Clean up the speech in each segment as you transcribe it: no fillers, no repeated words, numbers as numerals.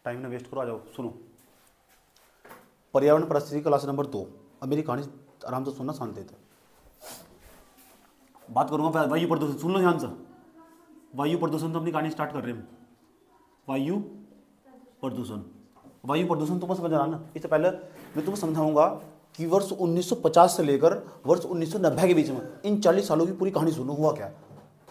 Time ना waste करो, आ जाओ सुनो। पर्यावरण परिस्थिति क्लास नंबर 2। अब मेरी कहानी आराम से सुनना, शांति से बात करूंगा। वायु प्रदूषण सुन लो ध्यान से। वायु प्रदूषण तो अपनी कहानी स्टार्ट कर रहे हैं। वायु प्रदूषण, वायु प्रदूषण तुमको समझ रहा ना। इससे पहले मैं तुमको समझाऊंगा कि वर्ष 1950 से लेकर वर्ष 1990 के बीच में इन 40 सालों की पूरी कहानी सुनो। हुआ क्या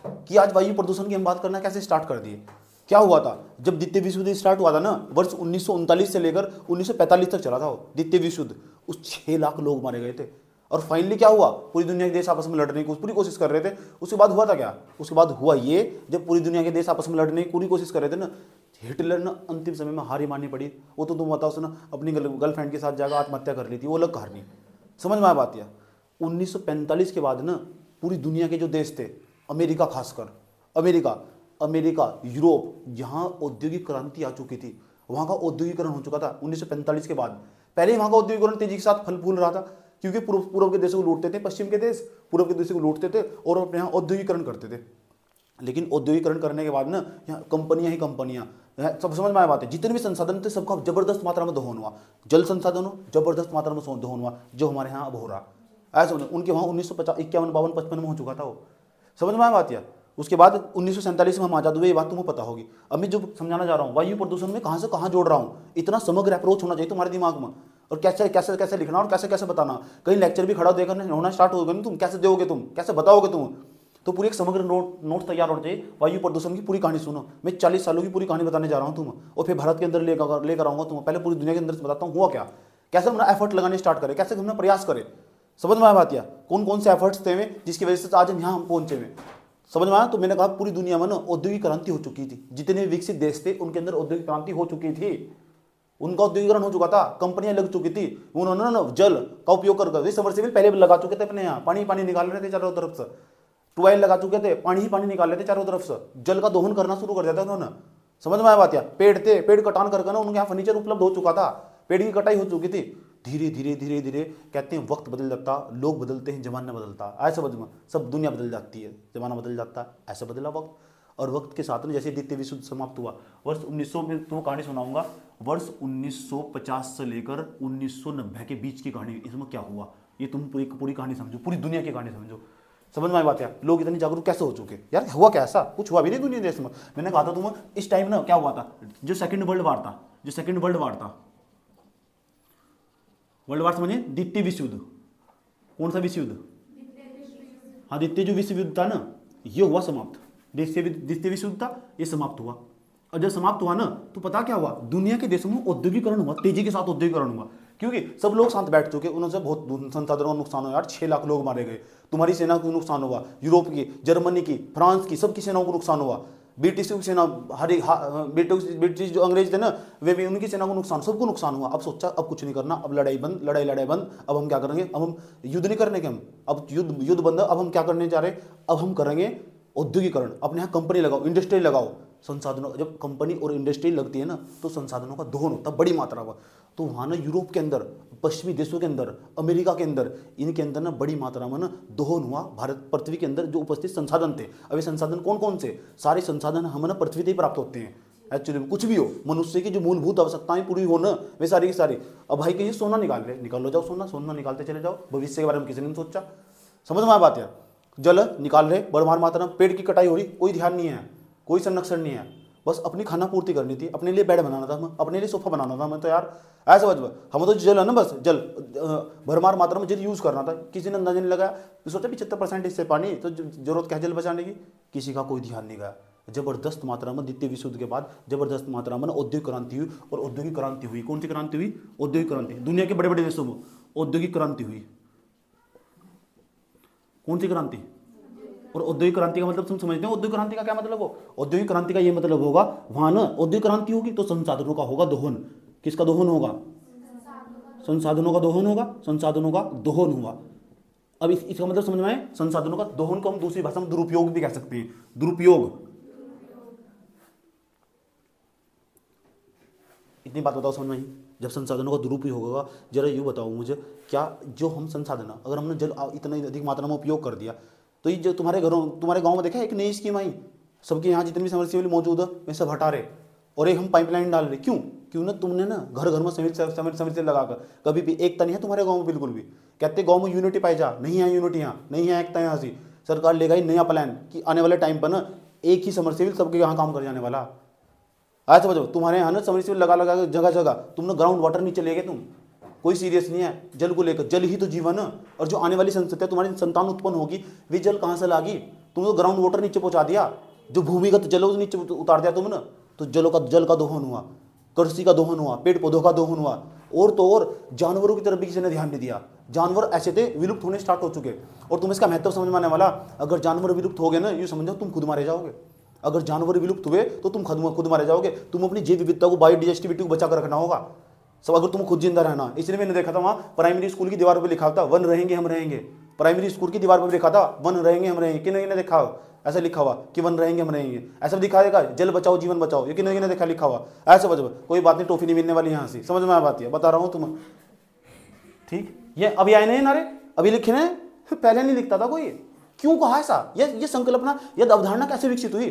कि आज वायु प्रदूषण की हम बात करना कैसे स्टार्ट कर दिए। क्या हुआ था जब द्वितीय विश्व युद्ध स्टार्ट हुआ था ना, वर्ष 1939 से लेकर 1945 तक चला था वो द्वितीय विश्व युद्ध। उस 6 लाख लोग मारे गए थे। और फाइनली क्या हुआ, पूरी दुनिया के देश आपस में लड़ने की पूरी कोशिश कर रहे थे। उसके बाद हुआ था क्या, उसके बाद हुआ ये, जब पूरी दुनिया के देश आपस में लड़ने की पूरी कोशिश कर रहे थे ना, हिटलर ने अंतिम समय में हार ही माननी पड़ी। वो तो तुम बताओ, उसने अपनी गर्लफ्रेंड के साथ जाकर आत्महत्या कर ली थी, वो अलग कहानी। समझ में आया बात। या 1945 के बाद ना पूरी दुनिया के जो देश थे, अमेरिका खासकर, अमेरिका यूरोप, जहाँ औद्योगिक क्रांति आ चुकी थी, वहाँ का औद्योगिकरण हो चुका था 1945 के बाद। पहले ही वहाँ का औद्योगिकरण तेजी के साथ फल फूल रहा था, क्योंकि पूर्व के देशों को लूटते थे, पश्चिम के देश पूर्व के देशों को लूटते थे और अपने यहाँ औद्योगिकरण करते थे। लेकिन औद्योगिकरण करने के बाद ना यहाँ कंपनियां ही कंपनियां, सब समझ में आया बात है। जितने भी संसाधन थे सबका जबरदस्त मात्रा में दोहन हुआ। जल संसाधन हो जबरदस्त मात्रा में दोहन हुआ, जो हमारे यहाँ अब हो रहा। ऐसा उनके वहाँ 1950 51 52 55 में हो चुका था वो। समझ में आया बात। या उसके बाद 1947 में हम आजाद हुए, ये बात तुम्हें पता होगी। अब मैं जो समझाना चाह रहा हूँ, वायु प्रदूषण में कहाँ से कहाँ जोड़ रहा हूँ, इतना समग्र अप्रोच होना चाहिए तुम्हारे दिमाग में। और कैसे कैसे कैसे लिखना और कैसे कैसे बताना। कहीं लेक्चर भी खड़ा देकर होना स्टार्ट होगा नहीं, तुम कैसे दोगे, तुम कैसे बताओगे तुम। तो पूरी एक समग्र नोट तैयार होना चाहिए। वायु प्रदूषण की पूरी कहानी सुनो। मैं 40 सालों की पूरी कहानी बताने जा रहा हूँ तुम, और फिर भारत के अंदर लेकर आऊंगा तुम। पहले पूरी दुनिया के अंदर बताता हूँ हुआ क्या, कैसे हमने एफर्ट लगाने स्टार्ट करें, कैसे हमने प्रयास करें। समझ में आया बात। या कौन कौन से एफर्ट्स थे जिसकी वजह से आज हम यहाँ पहुंचे हुए। समझ में आया। तो मैंने कहा पूरी दुनिया में ना औद्योगिक क्रांति हो चुकी थी। जितने विकसित देश थे उनके अंदर औद्योगिक क्रांति हो चुकी थी, उनका औद्योगिकरण हो चुका था, कंपनियां लग चुकी थी। उन्होंने ना जल का उपयोग कर सबमर्सिबल पहले भी लगा चुके थे अपने यहाँ, पानी पानी निकाल रहे थे चारों तरफ से, ट्यूबवेल लगा चुके थे, पानी ही पानी निकाल रहे थे चारों तरफ से, जल का दोहन करना शुरू कर दिया था उन्होंने। समझ में आया बात। या पेड़ थे, पेड़ कटान करके ना उनके यहाँ फर्नीचर उपलब्ध हो चुका था, पेड़ की कटाई हो चुकी थी। धीरे धीरे धीरे धीरे कहते हैं वक्त बदल जाता, लोग बदलते हैं, जमाना बदलता, ऐसा बदल सब दुनिया बदल जाती है, जमाना बदल जाता है, ऐसा बदला वक्त। और वक्त के साथ में जैसे द्वितीय विश्व युद्ध समाप्त हुआ वर्ष 1900 में, तो कहानी सुनाऊंगा वर्ष 1950 से लेकर 1990 के बीच की कहानी। इसमें क्या हुआ ये तुम पूरी कहानी समझो, पूरी दुनिया की कहानी समझो। समझ में आई बात। यार लोग इतने जागरूक कैसे हो चुके यार, हुआ क्या, ऐसा कुछ हुआ भी नहीं दुनिया देश में। मैंने कहा था तुम्हें इस टाइम ना क्या हुआ था, जो सेकंड वर्ल्ड वार था, वर्ल्ड वार समझिए, द्वितीय विश्व युद्ध। कौन सा विश्व युद्ध, हाँ द्वितीय जो विश्व युद्ध था ना, ये हुआ समाप्त। द्वितीय विश्व युद्ध था, ये समाप्त हुआ। और जब समाप्त हुआ ना तो पता क्या हुआ, दुनिया के देशों में औद्योगिकरण हुआ, तेजी के साथ औद्योगिकरण हुआ। क्योंकि सब लोग साथ बैठ चुके, उनसे बहुत संसाधनों का नुकसान हुआ यार। 6 लाख लोग मारे गए, तुम्हारी सेना को नुकसान हुआ, यूरोप की, जर्मनी की, फ्रांस की, सबकी सेनाओं को नुकसान हुआ। ब्रिटिश की सेना, ब्रिटिश जो अंग्रेज थे ना, वे भी, उनकी सेना को नुकसान, सबको नुकसान हुआ। अब सोचा अब कुछ नहीं करना, अब लड़ाई बंद, लड़ाई बंद। अब हम क्या करेंगे, अब हम युद्ध नहीं करने के, हम अब युद्ध बंद। अब हम क्या करने जा रहे हैं, अब हम करेंगे औद्योगिकरण। अपने यहाँ कंपनी लगाओ, इंडस्ट्री लगाओ। संसाधनों, जब कंपनी और इंडस्ट्री लगती है ना तो संसाधनों का दोहन होता है बड़ी मात्रा में। तो वहाँ ना यूरोप के अंदर, पश्चिमी देशों के अंदर, अमेरिका के अंदर, इनके अंदर ना बड़ी मात्रा में ना दोहन हुआ। भारत पृथ्वी के अंदर जो उपस्थित संसाधन थे, अब ये संसाधन कौन कौन से, सारे संसाधन हम ना पृथ्वी से ही प्राप्त होते हैं। एक्चुअली कुछ भी हो, मनुष्य की जो मूलभूत आवश्यकताएं पूरी हो ना, वे सारी की सारी। अब भाई कहिए सोना निकाल लो जाओ, सोना निकालते चले जाओ। भविष्य के बारे में किसी ने नहीं सोचा। समझ में आ बात है। जल निकाल रहे बड़मार मात्रा में, पेड़ की कटाई हो रही, कोई ध्यान नहीं है, कोई संरक्षण नहीं है। बस अपनी खाना पूर्ति करनी थी, अपने लिए बेड बनाना था, अपने लिए सोफा बनाना था। मैं तो यार ऐसा हम तो जल है ना, बस जल भरमार मात्रा में जल यूज करना था। किसी ने अंदाजा नहीं लगाया, सोचा 75% इससे पानी, तो जरूरत क्या है जल बचाने की, किसी का कोई ध्यान नहीं गया। जबरदस्त मात्रा में द्वितीय विश्व युद्ध के बाद जबरदस्त मात्रा में औद्योगिक क्रांति हुई। और औद्योगिक क्रांति हुई, कौन सी क्रांति हुई, औद्योगिक क्रांति। दुनिया के बड़े बड़े देशों में औद्योगिक क्रांति हुई। कौन सी क्रांति, और औद्योगिक क्रांति का मतलब तुम समझते हो, औद्योगिक क्रांति का क्या मतलब हो, औद्योगिक क्रांति का ये मतलब होगा, वहां ना औद्योगिक क्रांति होगी तो संसाधनों का होगा दोहन। किसका दोहन होगा, संसाधनों का दोहन होगा, संसाधनों का दोहन हुआ। अब इसका मतलब समझ में आए, संसाधनों का दोहन को हम दूसरी भाषा में दुरुपयोग भी कह सकते हैं, दुरुपयोग। इतनी बात बताओ समझ में आई। जब संसाधनों का दुरुपयोग होगा, जरा यूँ बताओ मुझे, क्या जो हम संसाधन, अगर हमने जल इतना अधिक मात्रा में उपयोग कर दिया, तो ये जो तुम्हारे गांव में देखा एक नई स्कीम आई, सबके यहाँ जितनी भी समरसीबल मौजूद है वे सब हटा रहे, और एक हम पाइपलाइन डाल रहे। क्यों, क्यों ना तुमने ना घर घर में समिति लगाकर कभी भी एकता नहीं है तुम्हारे गाँव में बिल्कुल भी। कहते गाँव में यूनिटी पाई जा, नहीं है यूनिटी यहाँ, नहीं है एकता यहाँ से। सरकार लेगा ही नया प्लान कि आने वाले टाइम पर ना एक ही समरसेबल सबके यहाँ काम कर जाने वाला। आज समझो तुम्हारे यहाँ ना समरसेबल लगा लगा के जगह जगह तुम ना ग्राउंड वाटर नीचे ले गए तुम। कोई सीरियस नहीं है जल को लेकर, जल ही तो जीवन है। और जो आने वाली संतति तुम्हारी संतान उत्पन्न होगी वे जल कहाँ से लागी? तुम तो ग्राउंड वाटर नीचे पहुंचा दिया, जो भूमिगत जल है नीचे उतार दिया तुम ना। तो जल का दोहन हुआ, कृषि का दोहन हुआ, पेड़ पौधों का दोहन हुआ, और तो और जानवरों की तरफ भी किसी ने ध्यान नहीं दिया। जानवर ऐसे थे विलुप्त होने स्टार्ट हो चुके। और तुम इसका महत्व समझ में आने वाला, अगर जानवर विलुप्त हो गए ना, ये समझो तुम खुद मारे जाओगे। अगर जानवर विलुप्त हुए तो तुम खुद मारे जाओगे। तुम अपनी जैव विविधता को, बायोडाइवर्सिटी को बचा कर रखना होगा सब, अगर तुम खुद जिंदा रहना। इसलिए मैंने देखा था वहाँ प्राइमरी स्कूल की दीवार पर लिखा था वन रहेंगे हम रहेंगे। प्राइमरी स्कूल की दीवार पर लिखा था वन रहेंगे हम रहेंगे। किन ने देखा ऐसा लिखा हुआ कि वन रहेंगे हम रहेंगे? ऐसा दिखाएगा जल बचाओ जीवन बचाओ, ये किन ने देखा लिखा हुआ? ऐसे बच कोई बात नहीं, टॉफी नहीं मिलने वाली यहाँ से, समझ में आ बात है, बता रहा हूँ तुम। ठीक, ये अभी आए नहीं नारे, अभी लिखे ना, पहले नहीं लिखता था कोई। क्यों कहा ऐसा? ये संकल्पना, यह अवधारणा कैसे विकसित हुई?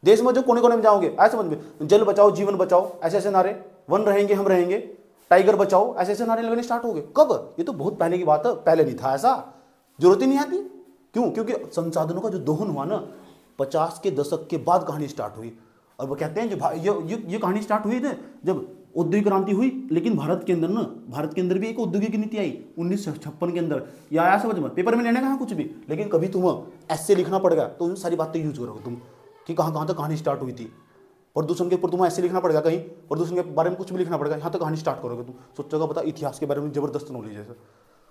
देश में जो कोने कोने में जाओगे ऐसे समझ में, जल बचाओ जीवन बचाओ ऐसे ऐसे नारे, वन रहेंगे हम रहेंगे, टाइगर बचाओ ऐसे ऐसे नारे लगने स्टार्ट हो गए। कब? ये तो बहुत पहले की बात है, पहले नहीं था ऐसा, जरूरत ही नहीं आती। क्यों? क्योंकि संसाधनों का जो दोहन हुआ ना 50 के दशक के बाद कहानी स्टार्ट हुई। और वो कहते हैं जो ये कहानी स्टार्ट हुई थी जब औद्योगिक क्रांति हुई। लेकिन भारत के अंदर भी एक औद्योगिक नीति आई 1956 के अंदर। या आया समझ में? पेपर में लेने का कुछ भी, लेकिन कभी तुम ऐसे लिखना पड़ेगा तो उन सारी बातें यूज करोगे तुम कि कहाँ तक कहानी स्टार्ट हुई थी। प्रदूषण के ऊपर तुम्हें ऐसे लिखना पड़ेगा, कहीं प्रदूषण के बारे में कुछ भी लिखना पड़ेगा, यहाँ तक कहानी स्टार्ट करोगे तुम। सोचोगा पता इतिहास के बारे में जबरदस्त नॉलेज है।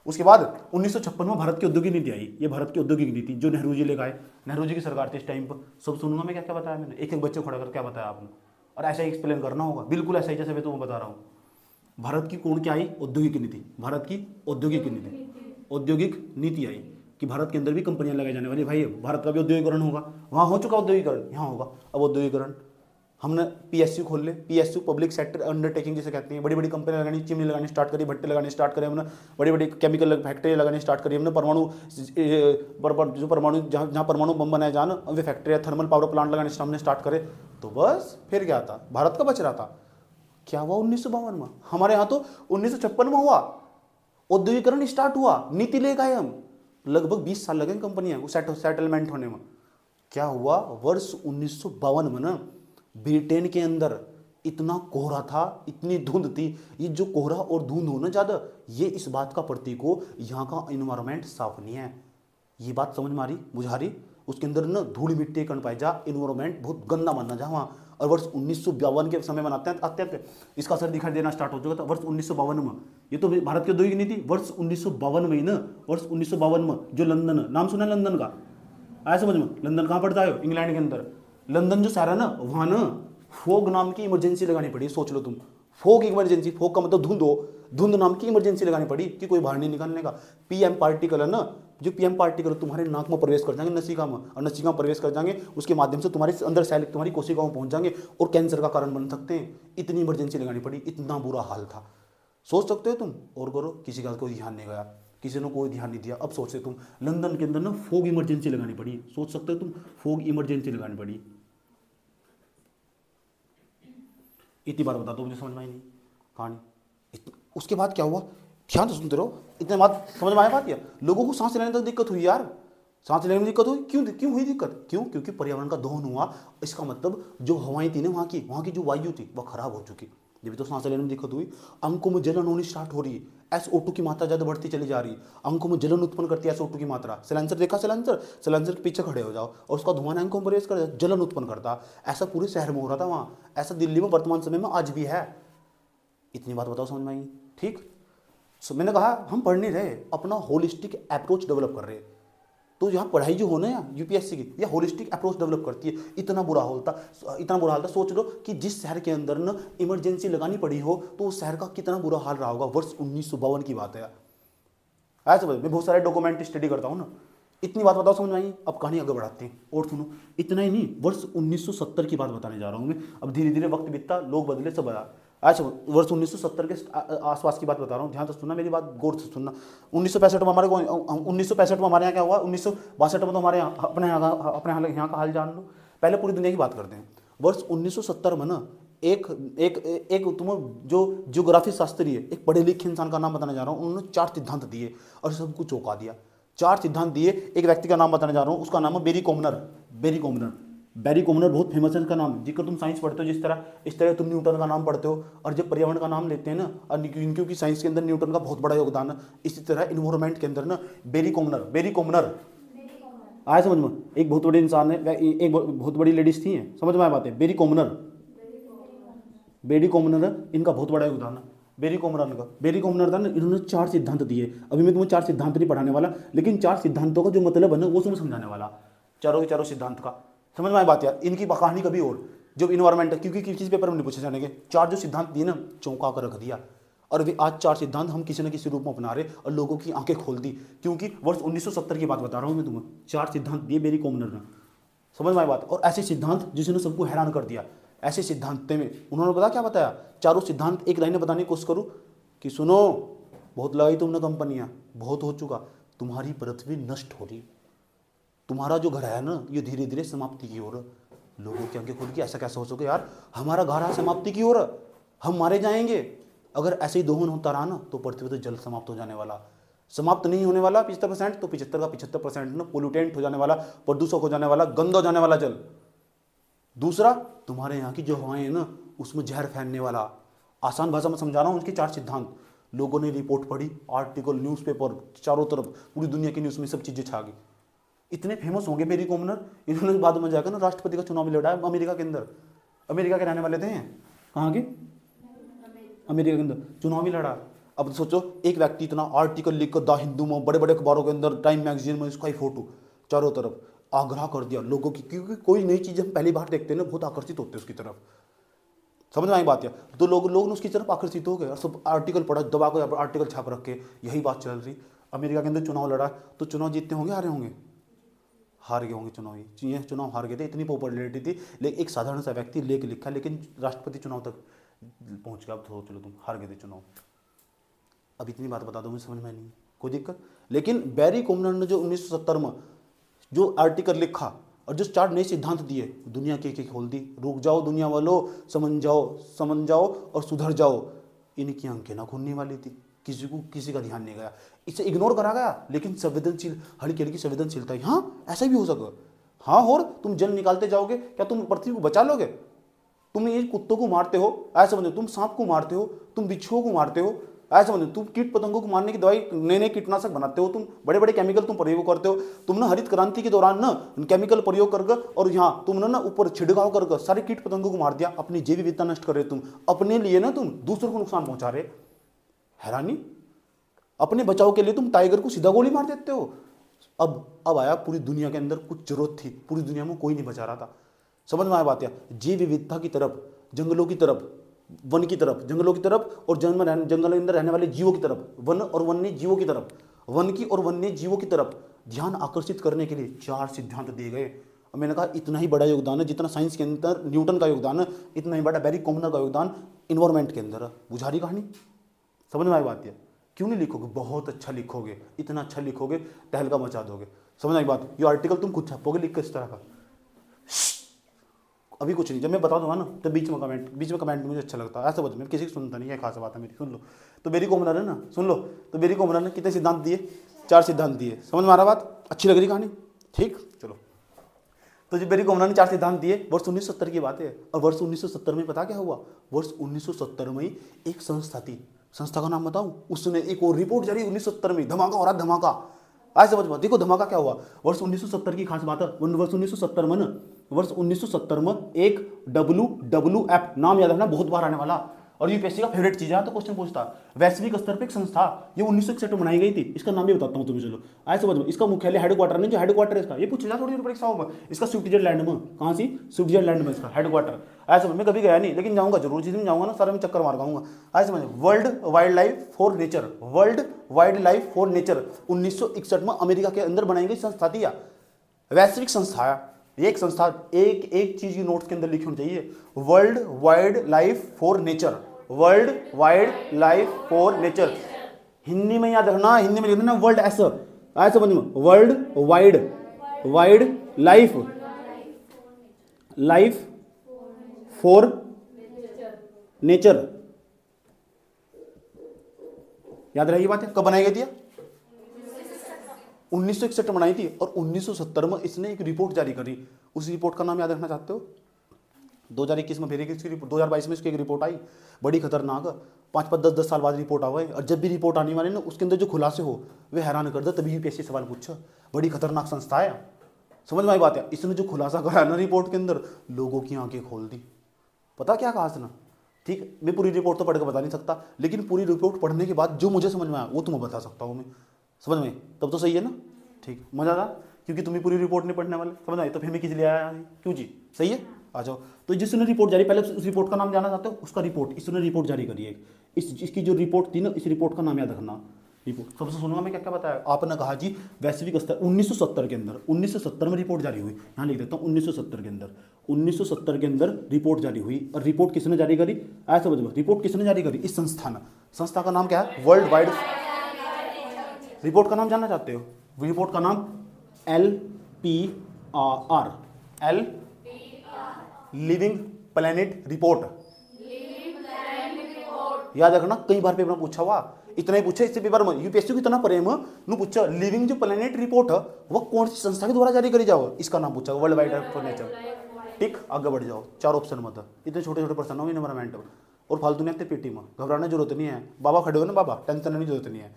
उसके बाद 1956 में भारत की औद्योगिक नीति आई। ये भारत की औद्योगिक नीति जो नेहरू जी लेकर आए, नेहरू जी की सरकार थी इस टाइम पर। सब सुनूंगा मैं क्या क्या बताया मैंने, एक एक बच्चे खड़ा कर क्या बताया आपने, और ऐसा ही एक्सप्लेन करना होगा, बिल्कुल ऐसा ही जैसे मैं तुम्हें बता रहा हूँ। भारत की कौन क्या आई? औद्योगिक नीति। भारत की औद्योगिक नीति आई कि भारत के अंदर भी कंपनियां लगाई जाने वाली। भाई भारत का भी औद्योगिकरण होगा, वहाँ हो चुका औद्योगिकरण, यहाँ होगा अब औद्योगिकरण। हमने पीएसयू खोल ले, पीएसयू पब्लिक सेक्टर अंडरटेकिंग जिसे कहते हैं। बड़ी बड़ी कंपनियां लगानी, चिमनी लगानी स्टार्ट करी, भट्टे लगाने स्टार्ट करे हमने, बड़ी बड़ी केमिकल फैक्ट्री लगानी स्टार्ट करी हमने। परमाणु जहाँ परमाणु बम बनाए जान वे फैक्ट्रियाँ, थर्मल पावर प्लांट लगाने हमने स्टार्ट करे। तो बस फिर क्या था, भारत का बच रहा था। क्या हुआ 1952 में? हमारे यहाँ तो 1956 में हुआ, औद्योगिकरण स्टार्ट हुआ, नीति ले गए हम। लगभग 20 साल लगे कंपनियां सेटलमेंट होने में। क्या हुआ? वर्ष 1952 में ना ब्रिटेन के अंदर इतना कोहरा था, इतनी धुंध थी। ये जो कोहरा और धुंध हो ना ज़्यादा, ये इस बात का प्रतीक हो यहाँ का इन्वायरमेंट साफ नहीं है। ये बात समझ में आ रही मुझारी? उसके अंदर ना धूल मिट्टी कण पाई जा, इन्वायरमेंट बहुत गंदा मानना जा वहाँ। और वर्ष 1952 के समय मनाते हैं अत्यंत इसका असर दिखाई देना स्टार्ट हो चुका था वर्ष 1952 में। ये तो भारत की औद्योगिक नीति वर्ष 1952 में ही ना, वर्ष 1952 में जो लंदन, नाम सुना है लंदन का? आया समझ में? लंदन कहाँ पड़ता है? इंग्लैंड के अंदर। लंदन जो शहर है ना, वहाँ ना फोग नाम की इमरजेंसी लगानी पड़ी। सोच लो तुम, फोग इमरजेंसी, फोग का मतलब धुंध हो, धुंध नाम की इमरजेंसी लगानी पड़ी कि कोई बाहर नहीं निकलने का। पीएम पार्टिकल है ना, जो पीएम पार्टिकल तुम्हारे नाक में प्रवेश कर जाएंगे, नसिका में, और नसिका में प्रवेश कर जाएंगे, उसके माध्यम से तुम्हारे अंदर सेल, तुम्हारी कोशिकाओं में पहुंच जाएंगे और कैंसर का कारण बन सकते हैं। इतनी इमरजेंसी लगानी पड़ी, इतना बुरा हाल था। सोच सकते हो तुम? और करो, किसी का कोई ध्यान नहीं गया, किसी ने कोई ध्यान नहीं दिया। अब सोचते तुम, लंदन के अंदर ना फोग इमरजेंसी लगानी पड़ी। सोच सकते हो तुम, फोग इमरजेंसी लगानी पड़ी। इतनी बार बता दो, मुझे समझ में आई नहीं कहानी। उसके बाद क्या हुआ? ध्यान से सुनते रहो, इतने बात समझ में आया बात? या लोगों को सांस लेने तक दिक्कत हुई यार, सांस लेने में दिक्कत हुई। क्यों हुई दिक्कत? क्योंकि पर्यावरण का दोहन हुआ। इसका मतलब जो हवाएं थी ना वहाँ की जो वायु थी वह खराब हो चुकी, जब तो सांस लेने में दिक्कत हुई। अंकों में जलन होनी स्टार्ट हो रही है, SO2 की मात्रा ज़्यादा बढ़ती चली जा रही है, अंकों में जलन उत्पन्न करती है SO2 की मात्रा। सिलेंसर देखा? सिलेंसर के पीछे खड़े हो जाओ और उसका धुआं अंकों में प्रवेश कर जलन उत्पन्न करता। ऐसा पूरे शहर में हो रहा था वहाँ, ऐसा दिल्ली में वर्तमान समय में आज भी है। इतनी बात बताओ समझ में आई? ठीक। मैंने कहा हम पढ़ नहीं रहे, अपना होलिस्टिक अप्रोच डेवलप कर रहे। तो यहाँ पढ़ाई जो होना है यूपीएससी की, ये होलिस्टिक अप्रोच डेवलप करती है। इतना बुरा हाल था। सोच लो कि जिस शहर के अंदर ना इमरजेंसी लगानी पड़ी हो तो उस शहर का कितना बुरा हाल रहा होगा। वर्ष 1952 की बात है। ऐसे मैं बहुत सारे डॉक्यूमेंट स्टडी करता हूँ ना। इतनी बात बताओ समझ में आई? अब कहानी आगे बढ़ाते हैं और सुनो। इतना ही नहीं, वर्ष 1970 की बात बताने जा रहा हूँ मैं। अब धीरे धीरे वक्त बीतता, लोग बदले, सब बदला। अच्छा, वर्ष 1970 के आसपास की बात बता रहा हूँ, ध्यान से सुनना, मेरी बात गौर से सुनना। 1965 में 1965 में हमारे यहाँ क्या हुआ? 1962 में तो हमारे यहाँ अपने यहाँ का हाल जान लो। पहले पूरी दुनिया की बात करते हैं। वर्ष 1970 में ना एक एक एक तुम्हें जो ज्योग्राफी शास्त्री है, एक पढ़े लिखे इंसान का नाम बताने जा रहा हूँ, उन्होंने 4 सिद्धांत दिए और सबको चौंका दिया। 4 सिद्धांत दिए। एक व्यक्ति का नाम बताने जा रहा हूँ, उसका नाम है बेरी कॉमनर। बेरी कॉमनर बहुत फेमस है इनका नाम। जिसका तुम साइंस पढ़ते हो, इस तरह तुम न्यूटन का नाम पढ़ते हो, और जब पर्यावरण का नाम लेते हैं ना, और क्योंकि साइंस के अंदर न्यूटन का बहुत बड़ा योगदान है, इसी तरह इन्वायरमेंट के अंदर ना बेरी कॉमनर आया समझ में। एक बहुत बड़े इंसान है, एक बहुत बड़ी लेडीज थी, समझ में आया बात है। बेरी कॉमनर इनका बहुत बड़ा योगदान है। बेरी कॉमनर था ना, इन्होंने 4 सिद्धांत दिए। अभी मैं तुम्हें 4 सिद्धांत नहीं पढ़ाने वाला, लेकिन 4 सिद्धांतों का जो मतलब है ना, वो तुम्हें समझाने वाला। चारों के चारों सिद्धांत का समझ में आया बात यार। इनकी कहानी कभी और जब इन्वायरमेंट, क्योंकि किसी पेपर में नहीं पूछे जाने के, 4 जो सिद्धांत दिए ना, चौंका कर रख दिया। और वे आज 4 सिद्धांत हम किसी न किसी रूप में अपना रहे और लोगों की आंखें खोल दी। क्योंकि वर्ष 1970 की बात बता रहा हूँ मैं तुम्हें। 4 सिद्धांत दिए बेरी कॉमनर ने, समझ में आई बात। और ऐसे सिद्धांत जिसने सबको हैरान कर दिया। ऐसे सिद्धांत में उन्होंने पता क्या बताया, चारों सिद्धांत एक लाइन में बताने की कोशिश करूँ कि सुनो, बहुत लगाई तुमने कंपनियाँ, बहुत हो चुका, तुम्हारी पृथ्वी नष्ट हो रही, तुम्हारा जो घर है ना, ये धीरे धीरे समाप्ति की ओर। लोगों की आंखें खुल के ऐसा कैसा हो सके यार, हमारा घर है समाप्ति की ओर, हम मारे जाएंगे। अगर ऐसे ही दोहन होता रहा ना, तो पृथ्वी तो जल्द समाप्त हो जाने वाला। समाप्त नहीं होने वाला 75%, तो 75 का 75% ना पोल्यूटेंट हो जाने वाला, प्रदूषक हो जाने वाला, गंदा हो जाने वाला जल। दूसरा, तुम्हारे यहाँ की जो हवाएं हैं ना, उसमें जहर फैलने वाला। आसान भाषा में समझा रहा हूँ उसके 4 सिद्धांत। लोगों ने रिपोर्ट पढ़ी, आर्टिकल, न्यूज़पेपर, चारों तरफ पूरी दुनिया की न्यूज़ में सब चीज़ें छा गई। इतने फेमस होंगे बेरी कॉमनर, इन्होंने बाद में जाकर ना राष्ट्रपति का चुनाव भी लड़ा है अमेरिका के अंदर। अमेरिका के रहने वाले थे, कहाँ के, अमेरिका के अंदर चुनाव भी लड़ा। अब सोचो, एक व्यक्ति इतना आर्टिकल लिखकर द हिंदू में, बड़े बड़े अखबारों के अंदर, टाइम मैगजीन में इसका ही फोटो चारों तरफ, आग्रह कर दिया लोगों की। क्योंकि कोई नई चीज़ हम पहली बार देखते हैं ना, बहुत आकर्षित होते हैं उसकी तरफ। समझ में आई बात है। तो लोग उसकी तरफ आकर्षित हो गए और सब आर्टिकल पढ़ा, दबा कर आर्टिकल छाप रख के यही बात चल रही। अमेरिका के अंदर चुनाव लड़ा, तो चुनाव जीतते होंगे, हारे होंगे, हार गए होंगे चुनाव। ये चुनाव हार गए थे, इतनी पॉपुलैरिटी थी। लेकिन एक साधारण सा व्यक्ति लेके लिखा, लेकिन राष्ट्रपति चुनाव तक पहुंच गया। अब तो चलो, तुम हार गए थे चुनाव। अब इतनी बात बता दो, मुझे समझ में नहीं कोई दिक्कत। लेकिन बेरी कॉमनर ने जो 1970 में जो आर्टिकल लिखा और जो 4 नए सिद्धांत दिए, दुनिया की खोल दी। रुक जाओ दुनिया वालों, समझ जाओ और सुधर जाओ। इनकी आंखें ना खुलने वाली थी, किसी का ध्यान नहीं गया, इसे इग्नोर करा गया। लेकिन संवेदनशील, हल्की हल्की संवेदनशीलता, हाँ ऐसा भी हो सके। हाँ, और तुम जल निकालते जाओगे, क्या तुम पृथ्वी को बचा लोगे? तुम ये कुत्तों को मारते हो, ऐसा समझो, तुम सांप को मारते हो, तुम बिच्छुओं को मारते हो, ऐसा समझो, तुम कीट पतंगों को मारने की दवाई, नए नए कीटनाशक बनाते हो, तुम बड़े बड़े केमिकल तुम प्रयोग करते हो। तुम ना हरित क्रांति के दौरान ना केमिकल प्रयोग करके, और यहाँ तुमने ना ऊपर छिड़काव करके सारे कीट पतंगों को मार दिया। अपनी जैव विविधता नष्ट कर रहे तुम, अपने लिए ना तुम दूसरों को नुकसान पहुंचा रहे। हैरानी, अपने बचाव के लिए तुम टाइगर को सीधा गोली मार देते हो। अब आया, पूरी दुनिया के अंदर कुछ जरूरत थी, पूरी दुनिया में कोई नहीं बचा रहा था। समझ में आया बात या? जैव विविधता की तरफ, जंगलों की तरफ, वन की तरफ, जंगलों की तरफ, और जंगल के अंदर रहने वाले जीवों की तरफ, वन और वन्य जीवों की तरफ, वन की और वन्य जीवों की तरफ ध्यान आकर्षित करने के लिए 4 सिद्धांत दिए गए। और मैंने कहा इतना ही बड़ा योगदान है, जितना साइंस के अंदर न्यूटन का योगदान है, इतना ही बड़ा बेरी कॉमनर का योगदान इन्वायरमेंट के अंदर है। बुझा रही कहानी? समझ में आई बात है? क्यों नहीं लिखोगे? बहुत अच्छा लिखोगे, इतना अच्छा लिखोगे, तहलका मचा दोगे। समझ आई बात? ये आर्टिकल तुम खुद छापोगे लिख कर इस तरह का। अभी कुछ नहीं, जब मैं बता दूंगा ना, तो बीच में कमेंट मुझे अच्छा लगता है। ऐसा बच, मैं किसी की सुनता नहीं है, खास बात है मेरी, सुन लो। तो बेरी कॉमनर है ना, सुन लो। तो बेरी कॉमनर ने कितने सिद्धांत दिए? 4 सिद्धांत दिए। समझ में आ रहा बात? अच्छी लग रही कहानी? ठीक, चलो। तो जो बेरी कॉमनर ने 4 सिद्धांत दिए, वर्ष 1970 की बात है। और वर्ष 1970 में पता क्या हुआ? वर्ष 1970 में एक संस्था थी, संस्था का नाम बताऊं? उसने एक और रिपोर्ट जारी 1970 में, धमाका हो रहा, धमाका। आज समझ में, देखो धमाका क्या हुआ। वर्ष 1970 की खास बात है, वर्ष 1970 में ना, वर्ष 1970 में एक WWF नाम याद रखना, बहुत बार आने वाला, और यूपीएससी का फेवरेट चीज है, तो क्वेश्चन पूछता। वैश्विक स्तर पर एक संस्था, ये 1961 में बनाई गई थी। इसका नाम भी बताता हूँ तुम्हें, चलो आज समझ में। इसका मुख्यालय हेडक्वार्टर में, जो हेडक्वार्टर है इसका, ये पूछा थोड़ी परीक्षाओं में, इसका स्विट्जरलैंड में। कहाँ सी? स्विट्जरलैंड में इसका हेडक्वार्टर। ऐसा मैं कभी गया नहीं, लेकिन जाऊंगा जरूर, जिस दिन जाऊंगा ना, सारे में चक्कर मार गाऊंगा। आज समझ, world wild life for nature, world wild life for nature 1961 में अमेरिका के अंदर बनाई गई संस्था थी। वैश्विक संस्था है एक संस्था। एक चीज की नोट्स के अंदर लिखी होनी चाहिए, world wild life for nature, world wild life for nature. Hindi में याद रखना, हिंदी में लिख देना वर्ल्ड, ऐसा आया समझ में, world wide life for nature, याद रहेगी बात है, कब बनाई गई थी? 1961 बनाई थी। और 1970 में इसने एक रिपोर्ट जारी करी। उस रिपोर्ट का नाम याद रखना चाहते हो? 2021 में फिर इसकी रिपोर्ट, 2022 में इसकी एक रिपोर्ट आई, बड़ी खतरनाक, 5-5, 10-10 साल बाद रिपोर्ट आवे। और जब भी रिपोर्ट आने वाली ना, उसके अंदर जो खुलासे हो वे हैरान कर दे, तभी यूपीएससी सवाल पूछो। बड़ी खतरनाक संस्था है, समझ में आई बात है। इसने जो खुलासा करा ना रिपोर्ट के अंदर, लोगों की आंखें खोल दी। पता क्या कहा इसने? ठीक, मैं पूरी रिपोर्ट तो पढ़ के बता नहीं सकता, लेकिन पूरी रिपोर्ट पढ़ने के बाद जो मुझे समझ में आया वो तुम्हें बता सकता हूँ मैं। समझ में? तब तो सही है ना? ठीक, मजा आ, क्योंकि तुम्हें पूरी रिपोर्ट नहीं पढ़ने वाले, समझ आई? तो फिर मैं किस लिए आया? क्यों जी? सही है, आ जाओ। तो जिसने रिपोर्ट जारी, पहले उस रिपोर्ट का नाम जाना चाहते हो? उसका रिपोर्ट, इसने रिपोर्ट जारी करी है। इसकी जो रिपोर्ट थी ना, इस रिपोर्ट का नाम याद रखना। रिपोर्ट सबसे सुनूंगा मैं क्या क्या बताया आपने। कहा जी वैश्विक स्तर 1970 के अंदर, 1970 में रिपोर्ट जारी हुई। यहाँ लिख देता हूँ 1970 के अंदर, 1970 के अंदर रिपोर्ट जारी हुई। और रिपोर्ट किसने जारी करी? ऐसा समझ लो, रिपोर्ट किसने जारी करी? इस संस्था ने। संस्था का नाम क्या है? World wide. रिपोर्ट का नाम जानना चाहते हो? रिपोर्ट का नाम LPR, L living planet report. याद रखना, कई बार पेपर में पूछा हुआ, इतना ही पूछा इससे पेपर में, यूपीएससी को इतना प्रेम नु पूछा, लिविंग जो प्लेनेट रिपोर्ट है वो कौन सी संस्था के द्वारा जारी करी जाओ, इसका नाम पूछा, वर्ल्ड वाइड फॉर नेचर। ठीक, आगे बढ़ जाओ, 4 ऑप्शन मत, इतने छोटे छोटे प्रश्न हो एनवायरमेंट और फालतू नहीं आते पेटी में, घबराने की जरूरत नहीं है। बाबा खड़े हो ना बाबा, टेंशन लेने की जरूरत नहीं है।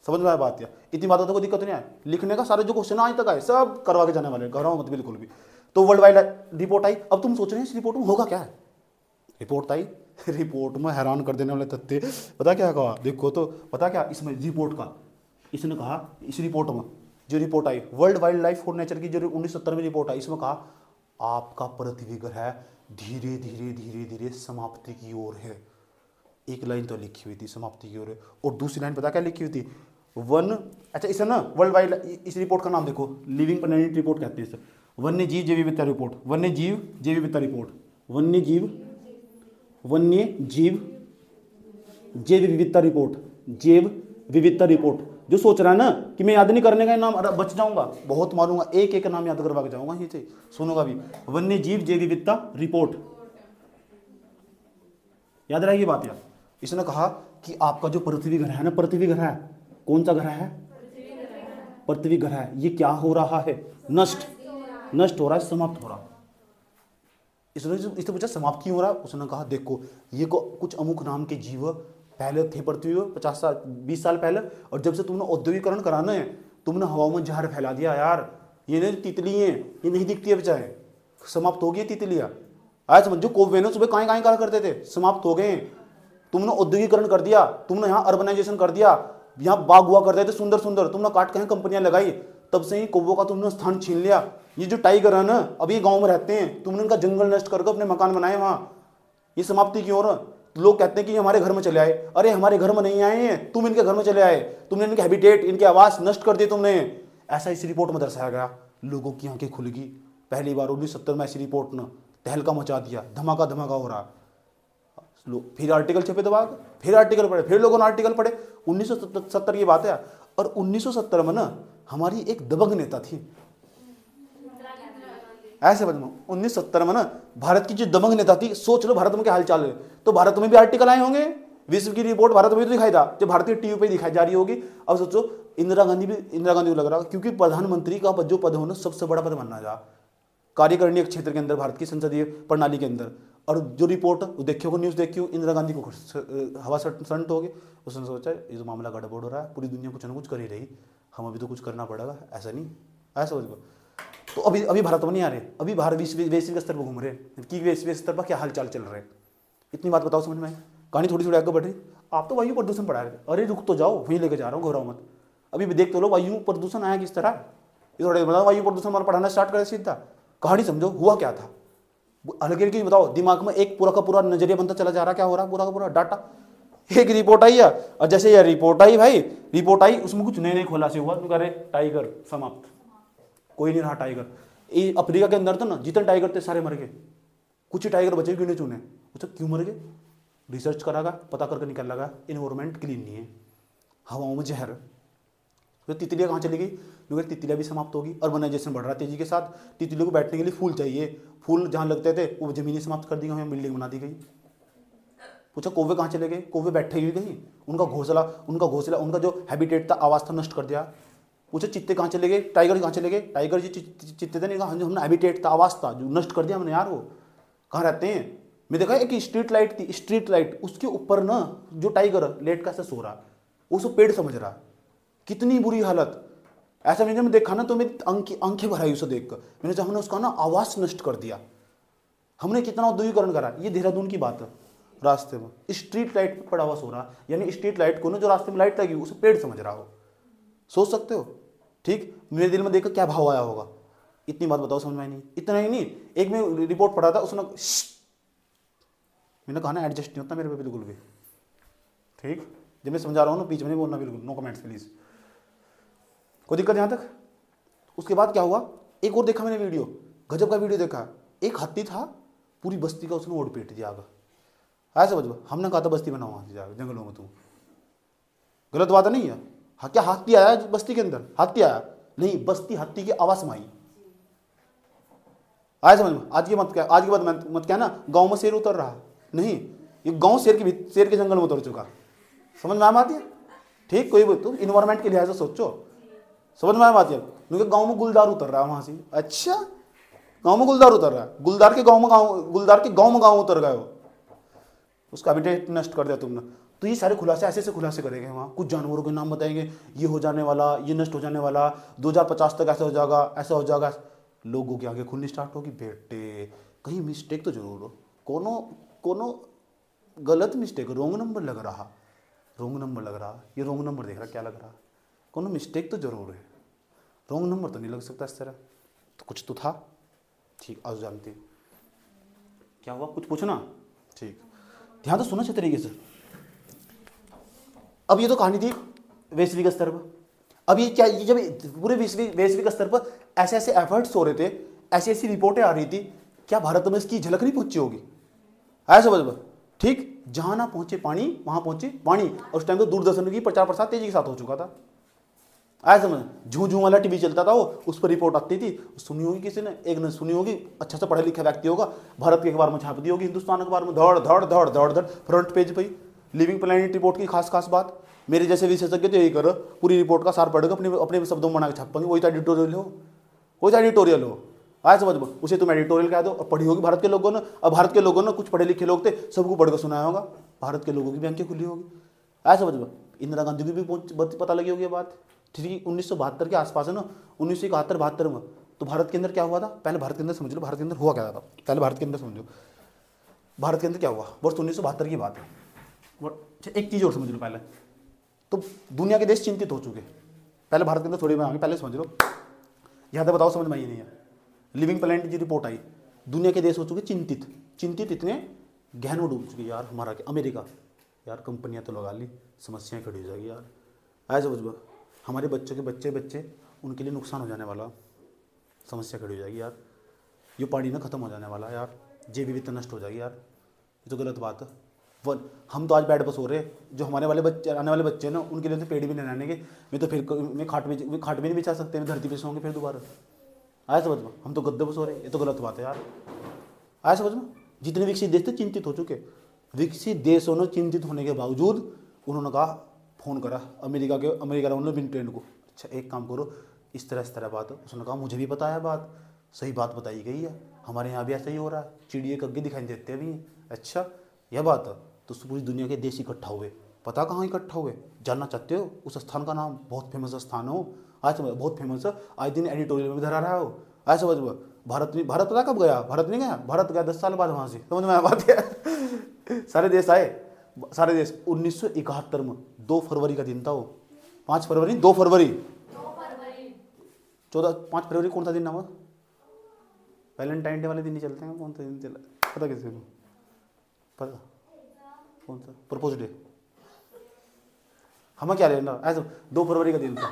समझ में आया बात? या इतनी बातों तो कोई दिक्कत नहीं है, लिखने का सारे जो क्वेश्चन आज तक आए सब करवा के जाने वाले, घबराओ मत बिल्कुल भी। तो वर्ल्ड वाइड रिपोर्ट आई। अब तुम सोच रहे हैं इस रिपोर्ट में होगा क्या है? रिपोर्ट आई, रिपोर्ट में हैरान कर देने वाले तथ्य पता क्या कहा? देखो तो पता क्या इसमें रिपोर्ट का, इसने कहा इस रिपोर्ट में जो report I world wild life for nature की, जो 1970 में रिपोर्ट आई, इसमें कहा आपका पृथ्वी ग्रह धीरे धीरे धीरे धीरे समाप्ति की ओर है। एक लाइन तो लिखी हुई थी समाप्ति की ओर है, और दूसरी लाइन पता क्या लिखी हुई थी? अच्छा इसे ना वर्ल्ड वाइड, इस रिपोर्ट का नाम देखो, लिविंग प्लेनेट रिपोर्ट कहते हैं इसे। वन्य जीव जैव विविधता रिपोर्ट, वन्य जीव जैव विविधता रिपोर्ट, वन्य जीव जैव विविधता रिपोर्ट, जैव विविधता रिपोर्ट। जो सोच रहा है ना कि मैं याद नहीं करने का नाम बच जाऊंगा, बहुत मारूंगा, एक एक नाम याद करवा के जाऊंगा, ये से सुनूंगा भी। वन्य जीव जैव विविधता रिपोर्ट, याद रहेगी बात यार। इसने कहा कि आपका जो पृथ्वी ग्रह है ना, पृथ्वी ग्रह है, कौन सा ग्रह है? पृथ्वी ग्रह, ये क्या हो रहा है? नष्ट हो रहा है, समाप्त हो रहा है। इसने पूछा समाप्त क्यों हो रहा है? उसने कहा देखो ये कुछ अमुक नाम के जीव पहले थे पृथ्वी पर 50 साल 20 साल पहले, और जब से तुमने औद्योगिकरण कराना है, तुमने हवा में जहर फैला दिया यार। ये नहीं तितली है, ये नहीं दिखती है बेचारे, समाप्त हो गई तितलियां। आज समझो कोवे सुबह कहाँ कहाँ कहा करते थे, समाप्त हो गए। तुमने औद्योगिकरण कर दिया, तुमने यहाँ अर्बनाइजेशन कर दिया, यहाँ बाग हुआ करते थे सुंदर सुंदर, तुमने काट के कंपनियां लगाई, तब से ही कौवों का तुमने स्थान छीन लिया। ये जो टाइगर है ना, अभी गांव में रहते हैं, तुमने इनका जंगल नष्ट करके अपने मकान बनाए वहां, ये समाप्ति की ओर। लोग कहते हैं कि हमारे घर में चले आए, अरे हमारे घर में नहीं आए हैं, तुम इनके घर में चले आए, तुमने इनके हैबिटेट, इनके आवास नष्ट कर दिए तुमने। ऐसा इस रिपोर्ट में दर्शाया गया। लोगों की आंखें खुल गई, पहली बार 1970 में ऐसी रिपोर्ट ने तहलका मचा दिया, धमाका धमाका हो रहा। फिर आर्टिकल छपे दबा, फिर आर्टिकल पढ़े, फिर लोगों ने आर्टिकल पढ़े। 1970 की बात है। और 1970 में ना हमारी एक दबंग नेता थी, ऐसे समझ लो 1970 में ना भारत की जो दबंग नेता थी, सोच लो भारत में क्या हालचाल है। तो भारत में भी आर्टिकल आए होंगे, विश्व की रिपोर्ट भारत में भी तो दिखाई था, जब भारतीय टीवी पे दिखाई जा रही होगी। अब सोचो इंदिरा गांधी को लग रहा, क्योंकि प्रधानमंत्री का जो पद हो ना सबसे बड़ा पद माना जा कार्यकारिणी क्षेत्र के अंदर, भारत की संसदीय प्रणाली के अंदर। और जो रिपोर्ट देखियो, न्यूज़ देखियो, इंदिरा गांधी को हवा संट हो गई। उसने सोचा ये जो मामला गड़बड़ हो रहा है, पूरी दुनिया कुछ ना कुछ कर ही रही, हम अभी तो कुछ करना पड़ेगा, ऐसा नहीं, ऐसा समझ लो। तो अभी भारत में नहीं आ रहे, अभी भारत वैश्विक स्तर पर घूम रहे कि वैश्विक स्तर पर क्या हाल चाल चल रहे हैं। इतनी बात बताओ समझ में, कहानी थोड़ी थोड़ी आगे बढ़ रही। आप तो वायु प्रदूषण पढ़ा रहे, अरे रुक तो जाओ, वहीं लेके जा रहा हूँ, घबराओ मत। अभी भी देख तो लो वायु प्रदूषण आया किस तरह। ये थोड़े बताओ, वायु प्रदूषण हमारा पढ़ाना स्टार्ट करें सीधा, कहानी समझो हुआ क्या था। हल्के हल्के बताओ, दिमाग में एक पूरा का पूरा नजरिया बनता चला जा रहा, क्या हो रहा पूरा का पूरा डाटा। एक रिपोर्ट आई है, और जैसे ये रिपोर्ट आई भाई, रिपोर्ट आई उसमें कुछ नए नए खुलासे हुआ, तुम कह रहे टाइगर समाप्त, कोई नहीं रहा टाइगर। ये अफ्रीका के अंदर तो ना जितने टाइगर थे सारे मर गए, कुछ ही टाइगर बचे, क्यों नहीं चुने, अच्छा क्यों मर गए? रिसर्च करागा, पता करके निकल लगा इन्वायरमेंट क्लीन नहीं है, हवाओं में जहर। तो तितलियाँ कहाँ चली गई? क्योंकि तितलियाँ भी समाप्त होगी, अर्बनाइजेशन बढ़ रहा है तेजी के साथ, तितलियों को बैठने के लिए फूल चाहिए, फूल जहाँ लगते थे वो जमीनें समाप्त कर दी गई, बिल्डिंग बना दी गई। पूछा कौवे कहाँ चले गए, कौवे बैठे ही कहीं, उनका घोंसला उनका जो हैबिटेट था, आवास था, नष्ट कर दिया। पूछा चित्ते कहाँ चले गए, टाइगर कहाँ चले गए, टाइगर जी चित्ते थे नहीं, कहा हमने हैबिटेट था, आवास था, जो नष्ट कर दिया हमने यार। वो कहाँ रहते हैं? मैं देखा एक स्ट्रीट लाइट थी, स्ट्रीट लाइट, उसके ऊपर ना जो टाइगर लेट का सो रहा, उसको पेड़ समझ रहा। कितनी बुरी हालत। ऐसा मैंने देखा ना तो मेरी आंखें भर आई उसे देखकर। मैंने चाहा, हमने उसका ना आवास नष्ट कर दिया, हमने कितना औद्योगिकरण करा। ये देहरादून की बात है, रास्ते में स्ट्रीट लाइट पे पड़ा हुआ सो रहा, यानी स्ट्रीट लाइट को ना जो रास्ते में लाइट लगी उसे पेड़ समझ रहा हो। सोच सकते हो? ठीक, मेरे दिल में देखकर क्या भाव आया होगा। इतनी बात बताओ, समझ में नहीं? इतना ही नहीं, एक मैं रिपोर्ट पढ़ा था, उसने मैंने कहा ना एडजस्ट नहीं होता मेरे पे बिल्कुल भी। ठीक, जब मैं समझा रहा हूँ ना बीच में नहीं बोलना बिल्कुल, नो कमेंट्स प्लीज। कोई दिक्कत यहाँ तक? उसके बाद क्या हुआ, एक और देखा मैंने वीडियो, गजब का वीडियो देखा। एक हाथी था, पूरी बस्ती का उसने ओढ़ पेट दिया आगे। ऐसे समझ, हमने कहा था बस्ती बनाओ वहाँ से जाकर जंगलों में, तुम गलत बात नहीं है? हाँ, क्या हाथी आया बस्ती के अंदर? हाथी आया नहीं, बस्ती हाथी की आवाज में आई। आया समझ में? आज की बात मत क्या ना गांव में शेर उतर रहा नहीं, ये गांव शेर के जंगल में उतर चुका। समझ में आती है? ठीक, कोई तुम इन्वायरमेंट के लिहाज से सोचो, समझ में आती है? क्योंकि गांव में गुलदार उतर रहा है वहां से। अच्छा, गांव में गुलदार उतर रहा है, गुलदार के गांव में गांव उतर गए हो, उसका हैबिटेट नष्ट कर दिया तुमने। तो ये सारे खुलासे ऐसे खुलासे करेंगे वहाँ, कुछ जानवरों के नाम बताएंगे, ये हो जाने वाला, ये नष्ट हो जाने वाला, 2050 तक ऐसा हो जाएगा, ऐसा हो जाएगा। लोगों की आंखें खुलनी स्टार्ट होगी, बेटे कहीं मिस्टेक तो जरूर हो, कोनो गलत मिस्टेक, रोंग नंबर लग रहा, ये रोंग नंबर देख रहा, क्या लग रहा, कोनो मिस्टेक तो जरूर है, रोंग नंबर तो नहीं लग सकता इस तरह, तो कुछ तो था। ठीक, आज जानते क्या हुआ, कुछ पूछना? ठीक, ध्यान तो सुना अच्छे तरीके से। अब ये तो कहानी थी वैश्विक स्तर पर। अब ये क्या, ये जब पूरे वैश्विक स्तर पर ऐसे ऐसे एफर्ट्स हो रहे थे, ऐसी ऐसी रिपोर्टें आ रही थी, क्या भारत में इसकी झलक नहीं पहुंची होगी? ऐसा समझ। ठीक, जहां ना पहुंचे पानी वहां पहुंचे पानी, और उस टाइम तो दूरदर्शन की प्रचार प्रसार तेजी के साथ हो चुका था। ऐसा समझ, झू झू वाला टीवी चलता था वो, उस पर रिपोर्ट आती थी, सुनी होगी किसी ने, एक ने सुनी होगी, अच्छा सा पढ़ा लिखा व्यक्ति होगा, भारत के अखबार में छाप दी होगी, हिंदुस्तान अखबार में धड़ धड़ धड़ धड़ धड़ फ्रंट पेज पे लिविंग प्लेनेट रिपोर्ट की खास बात। मेरे जैसे विशेषज्ञ तो यही करो, पूरी रिपोर्ट का सार पढ़ेगा, अपने शब्दों में बना के छापेंगे, वही तो एडिटोरियल हो। आया समझ में? उसे तुम एडिटोरियल कह दो, और पढ़ी होगी भारत के लोगों ने। अब भारत के लोगों ने, कुछ पढ़े लिखे लोग थे, सबको पढ़कर सुनाया होगा, भारत के लोगों की भी आंखें खुली होगी। आया समझ में? इंदिरा गांधी की भी पता लगी होगी बात। ठीक, 1972 के आसपास है ना, 1971-72 में तो भारत के अंदर क्या हुआ था, पहले भारत के अंदर समझ लो, भारत के अंदर हुआ क्या था, पहले भारत के अंदर समझो, भारत के अंदर क्या हुआ, वर्ष 1972 की बात है। एक चीज़ और समझ लो, पहले तो दुनिया के देश चिंतित हो चुके, पहले भारत के अंदर थोड़ी में आगे, पहले समझ लो, यहाँ तक बताओ समझ में आई नहीं है। लिविंग प्लेनेट की रिपोर्ट आई, दुनिया के देश हो चुके चिंतित इतने गहन में डूब चुके यार, हमारा अमेरिका, यार कंपनियां तो लगा ली, समस्याएं खड़ी हो जाएगी यार। ऐसे समझ, हमारे बच्चों के बच्चे उनके लिए नुकसान हो जाने वाला, समस्या खड़ी हो जाएगी यार, ये पानी ना खत्म हो जाने वाला यार, जैव विविधता नष्ट हो जाएगी यार, ये तो गलत बात है। हम तो आज बेड पर सो रहे हैं, जो हमारे वाले बच्चे, आने वाले बच्चे ना, उनके लिए तो पेड़ भी नहीं रहने, मैं तो फिर मैं खाट भी नहीं बिछा सकते, मैं धरती पे सोंगे फिर दोबारा। आया समझ में? हम तो गद्दे पर सो रहे, ये तो गलत बात है यार। आया समझ में? जितने विकसित देश थे चिंतित हो चुके, विकसित देशों ने चिंतित होने के बावजूद उन्होंने कहा, फ़ोन करा अमेरिका ने बिन को, अच्छा एक काम करो, इस तरह बात है। उसने कहा मुझे भी पता है बात, सही बात बताई गई है, हमारे यहाँ भी ऐसा ही हो रहा है, चिड़िए कग्गे दिखाई देते भी हैं। अच्छा यह बात है, तो पूरी दुनिया के देश इकट्ठा हुए, पता कहाँ इकट्ठा हुए, जानना चाहते हो? उस स्थान का नाम, बहुत फेमस स्थान हो, आज समझ, बहुत फेमस है, आज दिन एडिटोरियल में भी धरा रहा हो। आज समझ, भारत पता कब गया? भारत नहीं गया, भारत गया 10 साल बाद वहाँ से, समझ में आया बात है? सारे देश आए, सारे देश। 1971 में 2 फरवरी का दिन था वो, 5 फरवरी 2 फरवरी 5 फरवरी कौन सा दिन नाम? वैलेंटाइन डे वाले दिन ही चलते हैं, कौन सा दिन चला पता किसी को? पता कौन सा? प्रपोज डे, हमें क्या लेना, ऐसा 2 फरवरी का दिन था।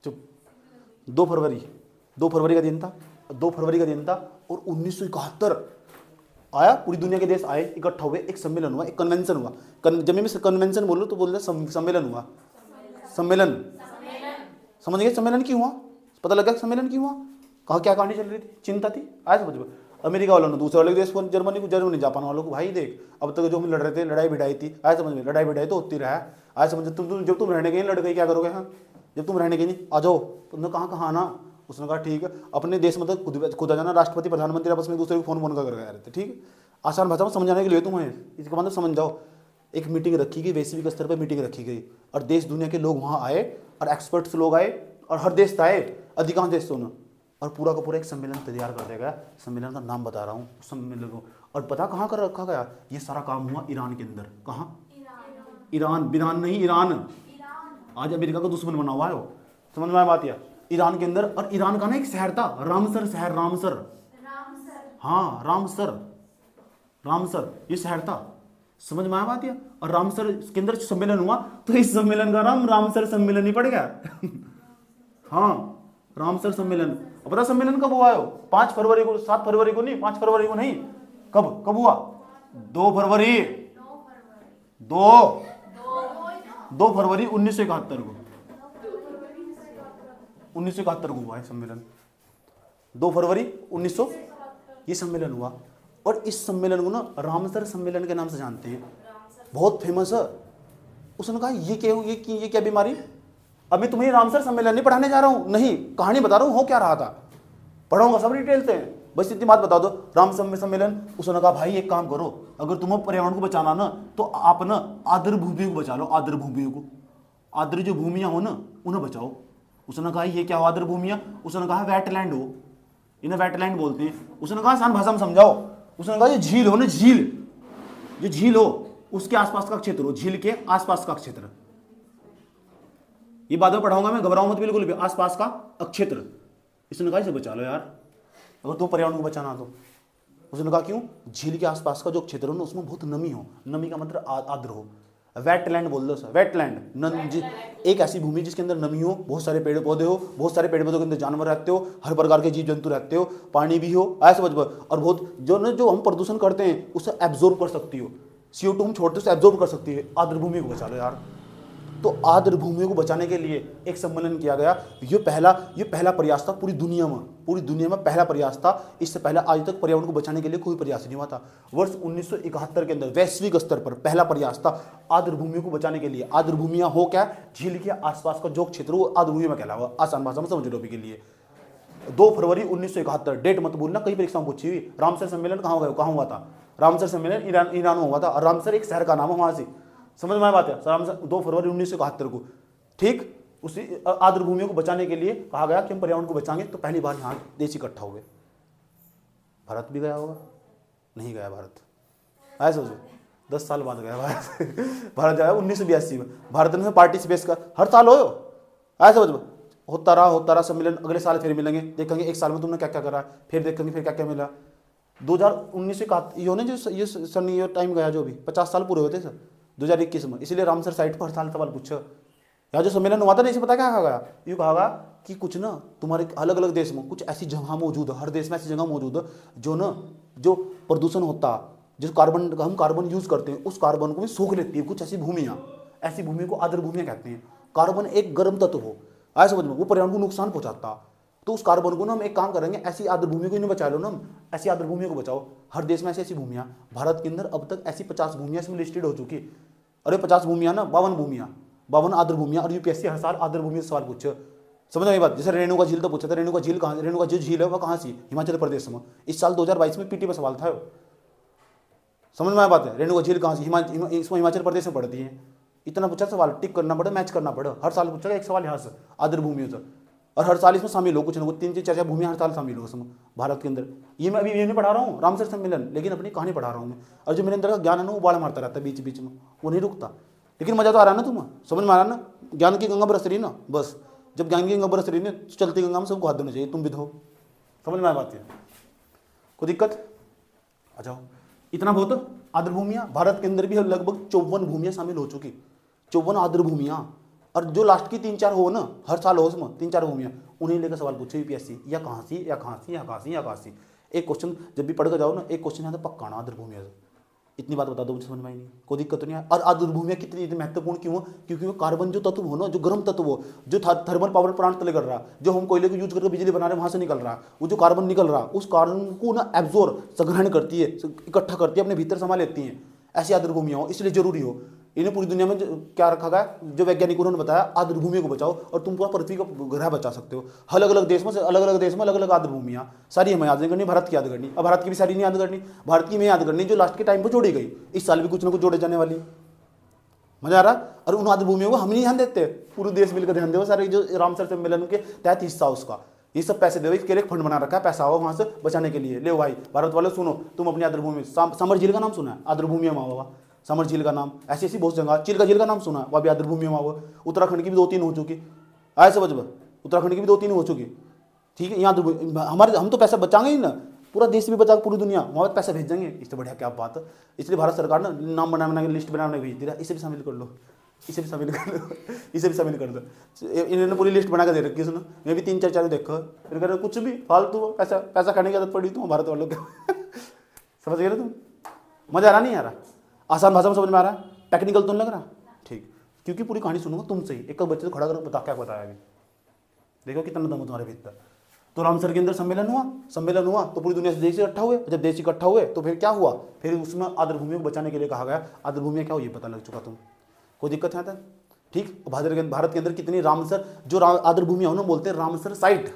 चुप, 2 फरवरी का दिन था, 2 फरवरी का दिन था। और 1971 आया, पूरी दुनिया के देश आए, इकट्ठा हुए, एक सम्मेलन हुआ, एक कन्वेंशन हुआ। जब मैं कन्वेंशन बोलूँ तो बोल रहे सम्मेलन हुआ, सम्मेलन, समझ गए? सम्मेलन क्यों हुआ? पता लगा सम्मेलन क्यों हुआ? कहा क्या कहानी चल रही थी, चिंता थी। आज समझ, अमेरिका वालों ने दूसरे वाले देश को, जर्मनी को, जर्मनी जापान वालों को, भाई देख अब तक जो हम लड़ रहे थे, लड़ाई भिड़ाई थी, आए समझ में, लड़ाई भिड़ाई तो होती रहा है, आए समझ, तुम जब तुम रहने गए लड़ गए क्या करोगे, हाँ जब तुम रहने गए नहीं आ जाओ, तुमने कहाँ आना, उसने कहा ठीक है अपने देश में तो खुद आ जाना, राष्ट्रपति प्रधानमंत्री आपस में दूसरे को फोन कर गए रहते, ठीक है, आसान भाषा में समझाने के लिए तुम्हें, इसका मतलब समझ जाओ। एक मीटिंग रखी गई, वैश्विक स्तर पर मीटिंग रखी गई और देश दुनिया के लोग वहाँ आए और एक्सपर्ट्स लोग आए और हर देश से आए, अधिकांश देश से, और पूरा का पूरा एक सम्मेलन तैयार कर दिया गया। सम्मेलन का नाम बता रहा हूँ सम्मेलन को, और पता कहाँ कर रखा गया, ये सारा काम हुआ ईरान के अंदर। कहाँ? ईरान, बिरान नहीं, ईरान। आज अमेरिका का दुश्मन बना हुआ है वो, समझ में आया बात? या ईरान के अंदर, और ईरान का ना एक शहर था, रामसर शहर, रामसर, हाँ रामसर, रामसर ये शहर था, समझ में आया बात? या और रामसर के अंदर सम्मेलन हुआ, तो इस सम्मेलन का नाम रामसर सम्मेलन ही पड़ गया। हाँ रामसर सम्मेलन। और पता सम्मेलन कब हुआ है? 5 फरवरी को, 7 फरवरी को नहीं, 5 फरवरी को नहीं, कब हुआ? 2 फरवरी 2 फरवरी 1971 को, 1971 को हुआ है सम्मेलन, 2 फरवरी 1900 ये सम्मेलन हुआ। और इस सम्मेलन को ना रामसर सम्मेलन के नाम से जानते हैं, बहुत फेमस है। उसने कहा ये क्या बीमारी, अभी तुम्हें रामसर सम्मेलन नहीं पढ़ाने जा रहा हूं, नहीं कहानी बता रहा हूं हो क्या रहा था, पढ़ाऊंगा सब डिटेल से, बस इतनी बात बता दो। रामसर सम्मेलन, उसने कहा भाई एक काम करो, अगर तुम्हें पर्यावरण को बचाना ना तो आप ना आर्द्र भूमि को बचा लो, आर्द्र भूमियों को, आर्द्र जो भूमियां हो ना उन्हें बचाओ। उसने कहा ये क्या हो आर्द्र भूमियां? उसने कहा वेटलैंड हो, इन्हें वेटलैंड बोलते हैं। उसने कहा आसान भाषा में समझाओ। उसने कहा ये झील हो ना, झील, ये झील हो उसके आसपास का क्षेत्र हो, झील के आसपास का क्षेत्र, ये बाद में पढ़ाऊंगा मैं, घबराओ मत बिल्कुल भी, आसपास का क्षेत्र। इसने कहा इसे बचा लो यार, अगर तुम पर्यावरण को बचाना तो। उसने कहा क्यों? झील के आसपास का जो क्षेत्र हो ना उसमें बहुत नमी हो, नमी का मतलब आर्द्र हो, वेटलैंड बोल दो सर, वेटलैंड एक ऐसी भूमि जिसके अंदर नमी हो, बहुत सारे पेड़ पौधे हो, बहुत सारे पेड़ पौधों के अंदर जानवर रहते हो, हर प्रकार के जीव जंतु रहते हो, पानी भी हो, ऐसे समझ, और बहुत जो हम प्रदूषण करते हैं उसे एब्जॉर्ब कर सकती हो, CO2 हम छोड़ते उसे एब्जॉर्ब कर सकती है। आर्द्र भूमि को बचा लो यार। तो आर्द्र भूमियों को बचाने के लिए एक सम्मेलन किया गया। ये पहला प्रयास था पूरी दुनिया में पहला प्रयास था। इससे पहले आज तक पर्यावरण को बचाने के लिए कोई प्रयास नहीं हुआ था। वर्ष 1971 के अंदर वैश्विक स्तर पर पहला प्रयास था आर्द्र भूमियों को बचाने के लिए। आर्द्र भूमियां हो क्या? झील के आसपास का जो क्षेत्र वो आर्द्र भूमि में कहलावा, आसान भाषा में समझ लो के लिए। 2 फरवरी 1971, डेट मत भूलना, कई परीक्षा में पूछी हुई। रामसर सम्मेलन कहाँ हुआ था? रामसर सम्मेलन ईरान में हुआ था, और रामसर एक शहर का नाम है वहां से, समझ में आया बात है? रामसर 2 फरवरी 1971 को, ठीक। उसी आर्द्र भूमियों को बचाने के लिए कहा गया कि हम पर्यावरण को बचाएंगे। तो पहली बार यहाँ देश इकट्ठा हुए। भारत भी गया होगा? नहीं गया भारत, ऐसा सोचो 10 साल बाद गया भारत। भारत जाएगा 1982 में। भारत ने पार्टिसिपेट कर हर साल हो, ऐसा समझो, होता रहा सम्मेलन। अगले साल फिर मिलेंगे, देखेंगे एक साल में तुमने क्या क्या करा, फिर देखेंगे फिर क्या क्या मिला। 2019 का ये सन ये टाइम गया जो भी 50 साल पूरे होते सर 2021 में। इसलिए रामसर साइट पर हर साल सवाल पूछो। यहाँ जो सम्मेलन हुआ था ना, इसे पता क्या कहा गया? यूँ कहा गया कि कुछ ना तुम्हारे अलग अलग देश में कुछ ऐसी जगह मौजूद है, हर देश में ऐसी जगह मौजूद है जो प्रदूषण होता, जिस हम कार्बन यूज करते हैं उस कार्बन को भी सोख लेती है कुछ ऐसी भूमियाँ। ऐसी भूमि को आर्द्र भूमियाँ कहते हैं। कार्बन एक गर्म तत्व हो, ऐसा समझ में, वो पर्यावरण को नुकसान पहुंचाता। तो उस कार्बन को ना हम एक काम करेंगे, ऐसी आर्द्र भूमि को इन्हें बचा लो ना, हम ऐसी आर्द्र भूमि को बचाओ। हर देश में ऐसी भूमियाँ, भारत के अंदर अब तक ऐसी 50 भूमियाँ इसमें लिस्टेड हो चुकी। अरे 50 भूमियाँ ना, 52 आर्द्र भूमियाँ। और यूपीएससी हर साल आर्द्र भूमि से सवाल पूछे, समझ में बात? जैसे रेणुका झील तो पूछा था, रेणुका झील कहाँ, रेणुका जो झील है वह कहाँ सी? हिमाचल प्रदेश में। इस साल 2022 में पीटी में सवाल था, समझ में आया बात है? रेणुका झील कहाँ सी? इसमें हिमाचल प्रदेश में पड़ती है। इतना पूछा सवाल, टिक करना पड़े, मैच करना पड़े। हर साल पूछा एक सवाल यहाँ से आर्द्र भूमियों से, और हर साल इसमें शामिल हो कुछ ना कुछ 3-4 भूमियाँ हर साल शामिल हो इसमें भारत के अंदर। ये मैं अभी ये नहीं पढ़ा रहा हूँ रामसर सम्मेलन, लेकिन अपनी कहानी पढ़ा रहा हूँ मैं। और जो मेरे अंदर का ज्ञान है ना वो बाढ़ मारता रहता है बीच बीच में, वो नहीं रुकता। लेकिन मजा तो आ रहा है ना तुम्हें, समझ में आ रहा है ना? ज्ञान की गंगा बरस रही ना, बस जब ज्ञान की गंगा बरस रही ना चलती गंगा में सबको हाथ देना चाहिए, तुम भी धो। समझ में आ बात है? कोई दिक्कत? आ जाओ। इतना बहुत आर्द्र भूमियाँ भारत के अंदर भी लगभग 54 भूमियाँ शामिल हो चुकी, 54 आर्द्र भूमियाँ। और जो लास्ट की 3-4 हो ना, हर साल हो उसमें 3-4 भूमियाँ, उन्हें लेकर सवाल पूछे यूपीएससी, या कहाँ सी, या कहाँ सी, या कहाँ सी, या कहाँ सी। एक क्वेश्चन जब भी पढ़ कर जाओ ना, एक क्वेश्चन यहाँ तो पक्का आना आर्द्र भूमियों से, इतनी बात बता दो, मुझे समझ में आई नहीं, कोई दिक्कत तो नहीं है। और आर्द्र भूमियाँ कितनी महत्वपूर्ण क्यों हो? क्योंकि वो कार्बन जो तत्व हो ना, जो गर्म तत्व हो, जो थर्मल पावर प्लांट तले कर रहा, जो हम कोयले को यूज करके बिजली बना रहे हैं वहाँ से निकल रहा, वो जो कार्बन निकल रहा, उस कार्बन को ना एब्जॉर्ब संग्रहण करती है, इकट्ठा करती है, अपने भीतर समा लेती हैं। ऐसी आर्द्र भूमियाँ हो, इसलिए जरूरी हो। इन्हें पूरी दुनिया में क्या रखा गया, जो वैज्ञानिकों ने बताया, आर्द्र भूमियों को बचाओ और तुम पूरा पृथ्वी का ग्रह बचा सकते हो। अलग अलग देश में अलग अलग आर्द्र भूमियाँ, सारी हमें याद नहीं करनी, भारत की याद करनी। अब भारत की भी सारी नहीं याद करनी, भारत की में याद करनी जो लास्ट के टाइम पर जोड़ी गई। इस साल भी कुछ ना कुछ जोड़े जाने वाली। मजा आ रहा? और उन आर्द्र भूमियों को हम नहीं ध्यान देते, पूरे देश मिलकर ध्यान दो। सारे जो रामसर सम्मेलन के तहत हिस्सा उसका, ये सब पैसे दे, इसके लिए फंड बना रखा है, पैसा आओ वहां से बचाने के लिए। ले भाई भारत वाले सुनो, तुम अपनी आर्द्र भूमि, समर झील का नाम सुना है? आर्द्र भूमि में हुआ समर झील का नाम, ऐसी ऐसी बहुत जगह। चिल्का झील का नाम सुना, वह भी आर्द्र भूमि में हुआ। उत्तराखंड की भी 2-3 हो चुकी, आए समझ में, उत्तराखंड की भी 2-3 हो चुकी। ठीक है, यहाँ हमारे हम तो पैसा बचाएंगे ही ना, पूरा देश भी बचा, पूरी दुनिया वहाँ पर पैसा भेजेंगे। इससे बढ़िया क्या बात है। इसलिए भारत सरकार ना नाम बनाने की लिस्ट बनाने भेज दे रहा है, इसे भी शामिल कर लो, इसे भी शामिल कर लो, इसे भी शामिल कर दो। इन्होंने पूरी लिस्ट बना कर दे रखी है। सुनो, मैं भी 3-4 चैनल देखो, फिर कह रहे कुछ भी फालतू पैसा खाने की आदत पड़ी तुम भारत वालों को। समझ गए ना तुम? मजा आ रहा नहीं आ रहा? आसान भाषा में समझ में आ रहा है? टेक्निकल तो नहीं लग रहा? ठीक, क्योंकि पूरी कहानी सुनूंगा तुमसे ही। एक बच्चे तो खड़ा कर बता क्या बताया अभी, देखो कितना दम तुम्हारे भीतर। तो रामसर के अंदर सम्मेलन हुआ तो पूरी दुनिया से देश इकट्ठा हुए। जब देश इकट्ठा हुए तो फिर क्या हुआ, फिर उसमें आर्द्र भूमियों को बचाने के लिए कहा गया। आर्द्र भूमियाँ क्या हो ये पता लग चुका तुम, कोई दिक्कत है? ठीक, भारत के अंदर कितनी रामसर जो आर्द्र भूमियाँ उन्होंने बोलते हैं रामसर साइट।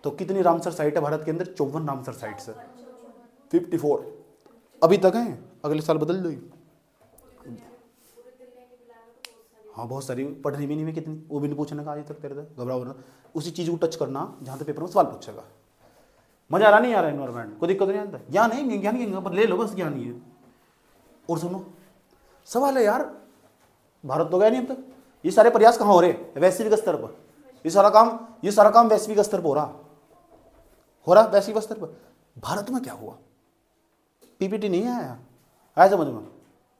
तो कितनी रामसर साइट है भारत के अंदर? 54 रामसर साइट है, 54 अभी तक है, अगले साल बदल दो। हाँ बहुत सारी, पढ़नी भी नहीं है कितनी, वो भी नहीं पूछने का आज तक तेरे से। घबराओ ना, उसी चीज़ को टच करना जहाँ तक पेपर में सवाल पूछेगा। मजा आ रहा नहीं आ रहा? एनवायरमेंट कोई दिक्कत नहीं आता? ज्ञान है, ज्ञान नहीं पर ले लो बस, ज्ञान ही है। और सुनो, सवाल है यार, भारत तो गया नहीं अब तक। ये सारे प्रयास कहाँ हो रहे? वैश्विक स्तर पर। ये सारा काम वैश्विक स्तर पर हो रहा वैश्विक स्तर पर। भारत में क्या हुआ? पीपीटी नहीं आया समझ में,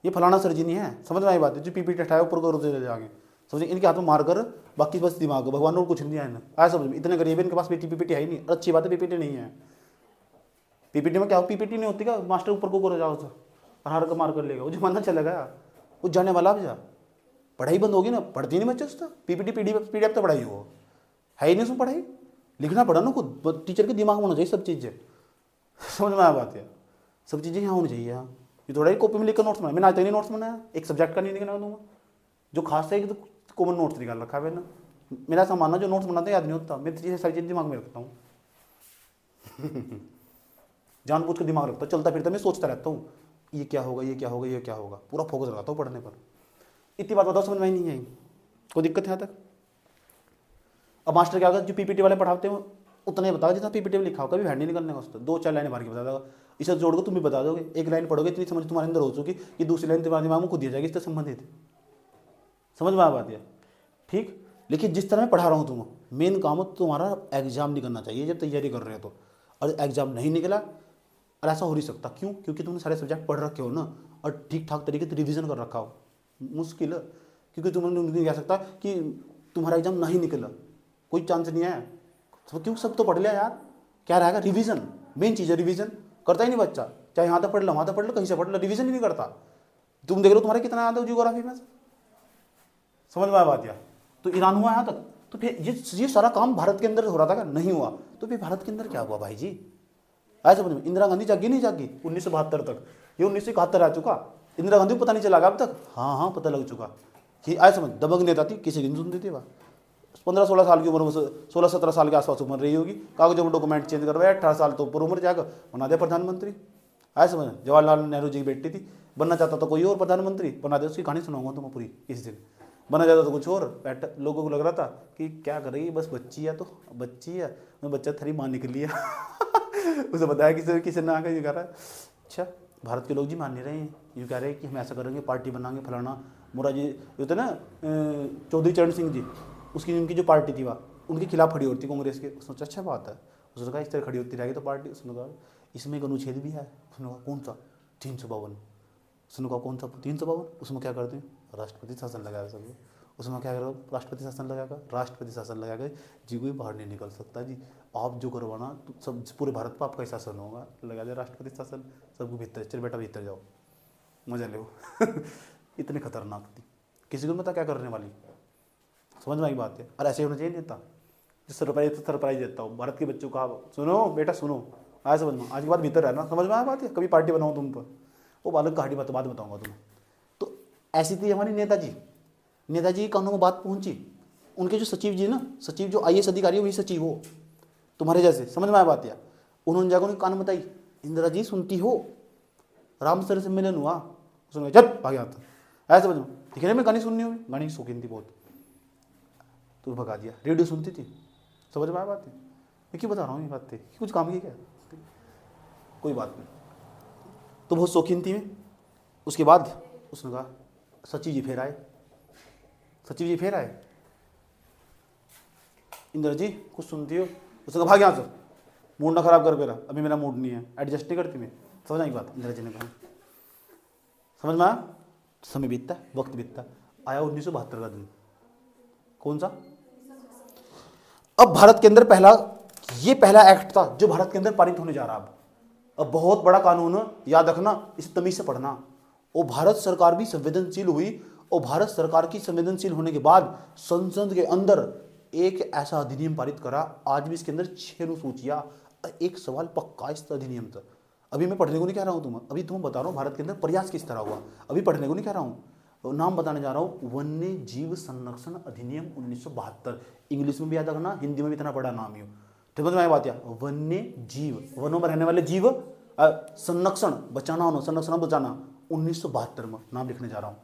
ये फलाना सर जी नहीं है, समझ में आई बात है। जो पीपीटी हटाया ऊपर को रोते जाएंगे, समझे, इनके हाथों मार कर बाकी बस दिमाग, भगवान को कुछ नहीं आया। आया समझ में? इतने गरीब है, इनके पास पीपीटी है ही नहीं। अच्छी बात है पीपीटी नहीं है। पीपीटी में क्या हो, पीपीटी नहीं होती क्या, मास्टर ऊपर को जाओ तो हार का मार कर लेगा, वो जमाना चला गया, वो जाने वाला भी जा, पढ़ाई बंद होगी ना, पढ़ती नहीं बच्चे उसका। पीपीटी पीडीएफ तो पढ़ाई हो है ही नहीं उसमें पढ़ाई, लिखना पड़ा ना खुद। टीचर के दिमाग में होना चाहिए सब चीज़ें, समझ में आया बात है? सब चीज़ें यहाँ होनी चाहिए। यहाँ ये थोड़ा ही कॉपी में लिखकर नोट्स बनाया, मैंने आज तक नहीं नोट्स बनाया, एक सब्जेक्ट का नहीं निकलना दूंगा। जो खास है कि तो कॉमन नोट्स निकाल रखा है ना, मेरा ऐसा मानना जो नोट्स बनाते याद नहीं होता, मैं तो चीज़ें सारी चीज़ें दिमाग में रखता हूँ। जानबूझ कर दिमाग रखता, चलता फिरता मैं सोचता रहता हूँ ये क्या होगा, ये क्या होगा, ये क्या होगा, पूरा फोकस लगाता हूँ पढ़ने पर। इतनी बात बताओ, समझ में नहीं आई? कोई दिक्कत है यहाँ तक? अब मास्टर क्या होगा, जो पीपीटी वाले पढ़ाते हो उतना ही बताओ जितना पीपीटी में लिखा हो, कभी हेड नहीं निकलने का उसका। 2-4 लाइनें मार के बता देगा, इसे जोड़ तुम भी बता दोगे। एक लाइन पढ़ोगे इतनी समझ तुम्हारे अंदर हो चुकी कि दूसरी लाइन तुम्हारे दिमाग में खुद दिया जाएगी इससे संबंधित। समझ में आ बात है? ठीक, लेकिन जिस तरह मैं पढ़ा रहा हूँ तुम, मेन काम तुम्हारा एग्जाम नहीं करना चाहिए जब तैयारी कर रहे हो तो। और एग्जाम नहीं निकला, और ऐसा हो नहीं सकता, क्यों? क्योंकि तुमने सारे सब्जेक्ट पढ़ रखे हो ना, और ठीक ठाक तरीके से रिविजन कर रखा हो। मुश्किल है, क्योंकि तुमने नहीं कह सकता कि तुम्हारा एग्जाम नहीं निकला, कोई चांस नहीं है। तो क्यों, सब तो पढ़ लिया यार, क्या रहेगा? रिवीजन मेन चीज़ है, रिवीजन करता ही नहीं बच्चा, चाहे यहाँ तक पढ़ लो, वहाँ तक पढ़ लो, कहीं से पढ़ लो, रिवीजन ही नहीं करता। तुम देख लो तुम्हारे कितना याद है जियोग्राफी में, समझ में आया बात? यार तो ईरान हुआ यहाँ तक, तो फिर ये सारा काम भारत के अंदर हो रहा था क्या? नहीं हुआ, तो फिर भारत के अंदर क्या हुआ भाई जी? आया समझ में? इंदिरा गांधी जागी नहीं जागी 1972 तक, ये 1971 आ चुका। इंदिरा गांधी को पता नहीं चला अब तक? हाँ पता लग चुका कि आया समझ, दबंग नेता थी, किसी की नहीं सुनती थी। वह 15-16 साल की उम्र में, 16-17 साल के आसपास उम्र रही होगी, कागजों में डॉक्यूमेंट चेंज करवाया, 18 साल तो ऊपर उम्र जाकर बना दिया प्रधानमंत्री। आया समझ? जवाहरलाल नेहरू जी की बेटी थी, बनना चाहता तो कोई और प्रधानमंत्री बना दे, उसकी कहानी सुनाऊंगा तुम्हें पूरी इस दिन। बना जाता तो कुछ और, लोगों को लग रहा था कि क्या करेगी, बस बच्ची है, तो बच्ची है, मैं बच्चा थरी माँ निकली है। उसे बताया किसी ने आकर ये कह रहा है, अच्छा भारत के लोग जी मान नहीं रहे हैं, ये कह रहे हैं कि हम ऐसा करेंगे, पार्टी बनाएंगे, फलाना मोरा जी जो थे ना चौधरी चरण सिंह जी, उसकी उनकी जो पार्टी थी वह उनके खिलाफ खड़ी होती कांग्रेस के। उसने सोचा अच्छा बात है, उसने कहा इस तरह खड़ी होती रहेगी तो पार्टी। उसने कहा इसमें एक अनुच्छेद भी है। उसने कहा कौन सा? 352। उसने कहा कौन सा 352? उसमें क्या करते हैं, राष्ट्रपति शासन लगाया सब। उसमें क्या करो, राष्ट्रपति शासन लगाकर, राष्ट्रपति शासन लगाकर जी कोई बाहर नहीं निकल सकता जी, आप जो करवाना तो सब पूरे भारत पर आपका ही शासन होगा, लगा दे राष्ट्रपति शासन, सबको भीतर, चल बेटा भीतर जाओ मजा लो। इतने खतरनाक थी, किसी को पता क्या करने वाली, समझ में आई बात है। और ऐसे होना चाहिए नेता जो सरप्राइज देता हो भारत के बच्चों का, सुनो बेटा सुनो, आया समझ में, आज के बाद भीतर रहना, समझ में आया बात है। कभी पार्टी बनाओ तुम पर, वो बालक कहानी बात बताऊंगा तुम्हें। तो ऐसी थी हमारी नेताजी। नेताजी की कानों में बात पहुंची, उनके जो सचिव जी ना, सचिव जो IAS अधिकारी वही सचिव हो तुम्हारे जैसे, समझ में आया बात। या उन्होंने जाकर उनके कान में बताई, इंदिरा जी सुनती हो, राम सर से मिलन हुआ, उसने चल भाग आता, ऐसा समझ में, ठीक है ना। मैं गानी सुननी होगी, गाने की शौकीन थी बहुत, तो भगा दिया। रेडियो सुनती थी, समझ में आया बात है। मैं क्यों बता रहा हूँ ये बात थी, कुछ काम की क्या, कोई बात नहीं। तो बहुत शौकीन थी मैं। उसके बाद उसने कहा सचिव जी फिर आए, सचिव जी फिर आए, इंदिरा जी कुछ सुनती हो, उसने कहा भाग यहाँ से, मूड ना खराब कर मेरा, अभी मेरा मूड नहीं है, एडजस्ट नहीं करती मैं, समझ आई बात। इंदिरा जी ने कहा, समझ में आया। समय बीतता, वक्त बीतता, आया 1972 का दिन। कौन सा? अब भारत के अंदर पहला एक्ट था जो भारत के अंदर पारित होने जा रहा। अब बहुत बड़ा कानून, याद रखना, इसे तमीज से पढ़ना। और भारत सरकार भी संवेदनशील हुई, और भारत सरकार की संवेदनशील होने के बाद संसद के अंदर एक ऐसा अधिनियम पारित करा, आज भी इसके अंदर 6 अनुसूचियां। एक सवाल पक्का इस अधिनियम था, अभी मैं पढ़ने को नहीं कह रहा हूं तुम्हें, अभी तुम्हें बता रहा हूं भारत के अंदर प्रयास किस तरह हुआ, अभी पढ़ने को नहीं कह रहा हूं, नाम बताने जा रहा हूं। वन्य जीव संरक्षण अधिनियम 1972। इंग्लिश में भी याद रखना, हिंदी में भी इतना बड़ा नाम ही हो, समझ में आई बात। या वन्य जीव, वनों में रहने वाले जीव, संरक्षण बचाना होना, संरक्षण बचाना, 1972 में नाम लिखने जा रहा हूं।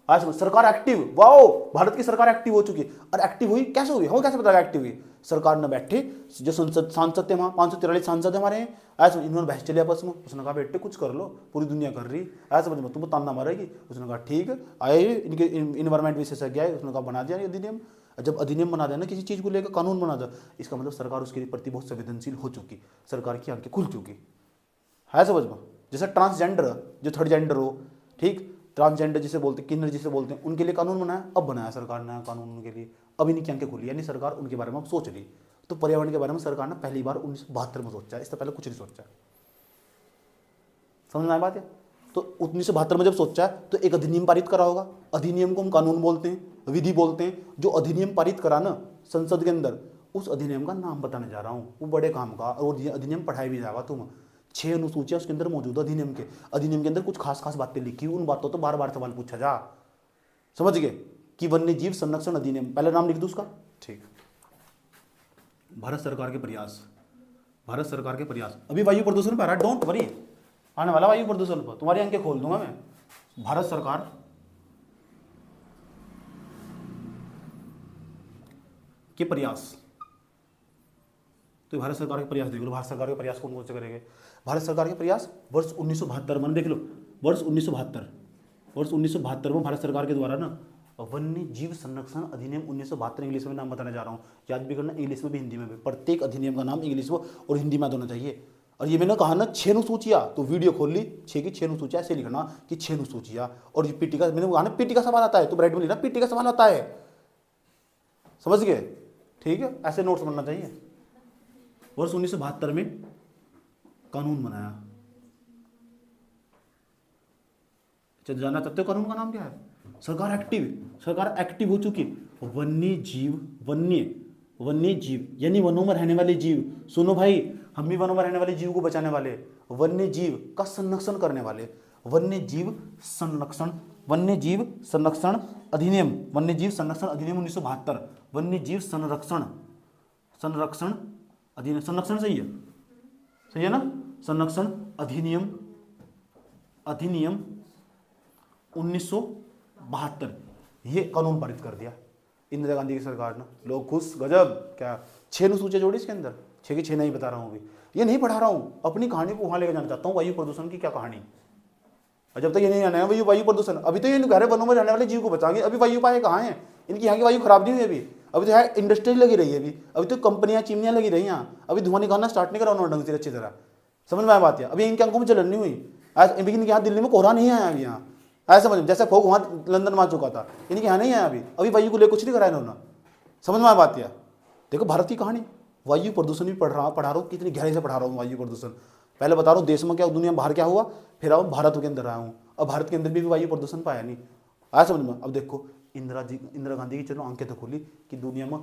आज सरकार एक्टिव, वाओ, भारत की सरकार एक्टिव हो चुकी है। और एक्टिव हुई कैसे हुई, हमें कैसे पता एक्टिव हुई? सरकार ने बैठे, जो सांसद थे वहां 543 सांसद हमारे हैं, ऐसे इन्होंने बहस चले आपस में। उसने कहा बेटे कुछ कर लो, पूरी दुनिया कर रही, ऐसे समझ में, तुम ताना मारेगी। उसने कहा ठीक है, आए इनके इन्वायरमेंट विशेषज्ञ आए, उसने कहा बना दिया अधिनियम। जब अधिनियम बना दिया ना, किसी चीज को लेकर कानून बना दिया, इसका मतलब सरकार उसके प्रति बहुत संवेदनशील हो चुकी, सरकार की आंखें खुल चुकी है, समझ में। जैसे ट्रांसजेंडर, जो थर्ड जेंडर हो, ठीक, ट्रांसजेंडर जिसे बोलते हैं, किन्नर जिसे बोलते हैं, उनके लिए कानून बनाया, अब बनाया सरकार ने कानून उनके लिए, अब इनकी आंखें खुली, यानी सरकार उनके बारे में अब सोच रही। तो पर्यावरण के बारे में सरकार ने पहली बार 1972 में सोचा, इससे पहले कुछ नहीं सोचा, समझ में आया बात है। तो 1972 में जब सोचा तो एक अधिनियम पारित करा होगा, अधिनियम को हम कानून बोलते हैं, विधि बोलते हैं। जो अधिनियम पारित करा ना संसद के अंदर, उस अधिनियम का नाम बताने जा रहा हूँ, वो बड़े काम का, और ये अधिनियम पढ़ाई भी जाएगा तुम। 6 अनुसूचियां उसके अंदर मौजूद है अधिनियम के। अधिनियम के अंदर कुछ खास खास बातें लिखी, उन बातों तो बार बार सवाल पूछा जा, समझ गए। कि वन्य जीव संरक्षण अधिनियम, पहले नाम लिख दो उसका, ठीक। भारत सरकार के प्रयास, भारत सरकार के प्रयास। अभी वायु प्रदूषण पर, डोंट वरी, आने वाला वायु प्रदूषण पर तुम्हारी आंखें खोल दूंगा मैं। भारत सरकार के प्रयास, तो भारत सरकार के प्रयास देख लो। भारत सरकार के प्रयास कौन कौन से करेंगे? भारत सरकार के प्रयास वर्ष 1972 में देख लो, वर्ष 1972 में भारत सरकार के द्वारा ना वन्य जीव संरक्षण अधिनियम 1972, इंग्लिश में नाम बताने जा रहा हूँ, याद भी करना, इंग्लिश में भी हिंदी में भी, प्रत्येक अधिनियम का नाम इंग्लिश में और हिंदी में होना चाहिए। और ये मैंने कहा ना 6 अनुसूचियां, तो वीडियो खोल ली, 6 की 6 अनुसूचियां, ऐसे लिखना कि 6 अनुसूचियां। और ये पीटी का, मैंने कहा ना पीटी का सवाल आता है, तो ब्राइट में लिखना पीटी का सवाल आता है, समझ गए, ठीक है, ऐसे नोट्स बनना चाहिए। वर्ष 1972 में कानून बनाया। जानना चाहते हो कानून का नाम क्या है? सरकार एक्टिव हो चुकी। वन्य जीव यानी वनों में रहने वाले जीव, सुनो भाई, हम भी वनों में रहने वाले जीव को बचाने वाले, वन्य जीव का संरक्षण करने वाले, वन्य जीव संरक्षण अधिनियम 1972, वन्य जीव संरक्षण अधिनियम, संरक्षण सही है ना, संरक्षण अधिनियम 1972, ये कानून पारित कर दिया इंदिरा गांधी की सरकार ने। लोग खुश, गजब, क्या 6 अनुसूचियां जोड़ी इसके अंदर, 6 की 6 नहीं बता रहा हूँ, अभी ये नहीं पढ़ा रहा हूँ, अपनी कहानी को वहां लेकर जाना चाहता हूँ, वायु प्रदूषण की क्या कहानी। और जब तक ये नहीं आना है वायु प्रदूषण, अभी तो ये नहीं कह रहे वनों में रहने वाले जीव को बचाएंगे, अभी वायु पाए कहाँ है, इनकी यहाँ की वायु खराब नहीं हुई अभी तो यहाँ इंडस्ट्री लगी रही है, अभी तो कंपनियां चिमनियां लगी रही यहाँ, अभी धुआं निकालना स्टार्ट नहीं करा उन्होंने ढंग से अच्छी तरह, समझ में आया बात है। अभी इनकी आंखों में जलन नहीं हुई, आज इनके यहाँ दिल्ली में कोहरा नहीं आया अभी यहाँ, ऐसा समझ, जैसे फोक वहाँ लंदन में आ चुका था, इनके यहाँ नहीं है अभी वायु को लेकर कुछ नहीं करा इन्होंने। समझ में आ बात? या देखो भारत की कहानी, वायु प्रदूषण भी पढ़ा रहा हूँ, कितनी गहराई से पढ़ा रहा हूँ वायु प्रदूषण। पहले बता रहा हूँ देश में क्या, दुनिया में बाहर क्या हुआ, फिर आओ भारत के अंदर आया हूँ। अब भारत के अंदर भी वायु प्रदूषण पाया नहीं, आया समझ में? अब देखो इंदिरा गांधी की चलो आंखें तो खोली कि दुनिया में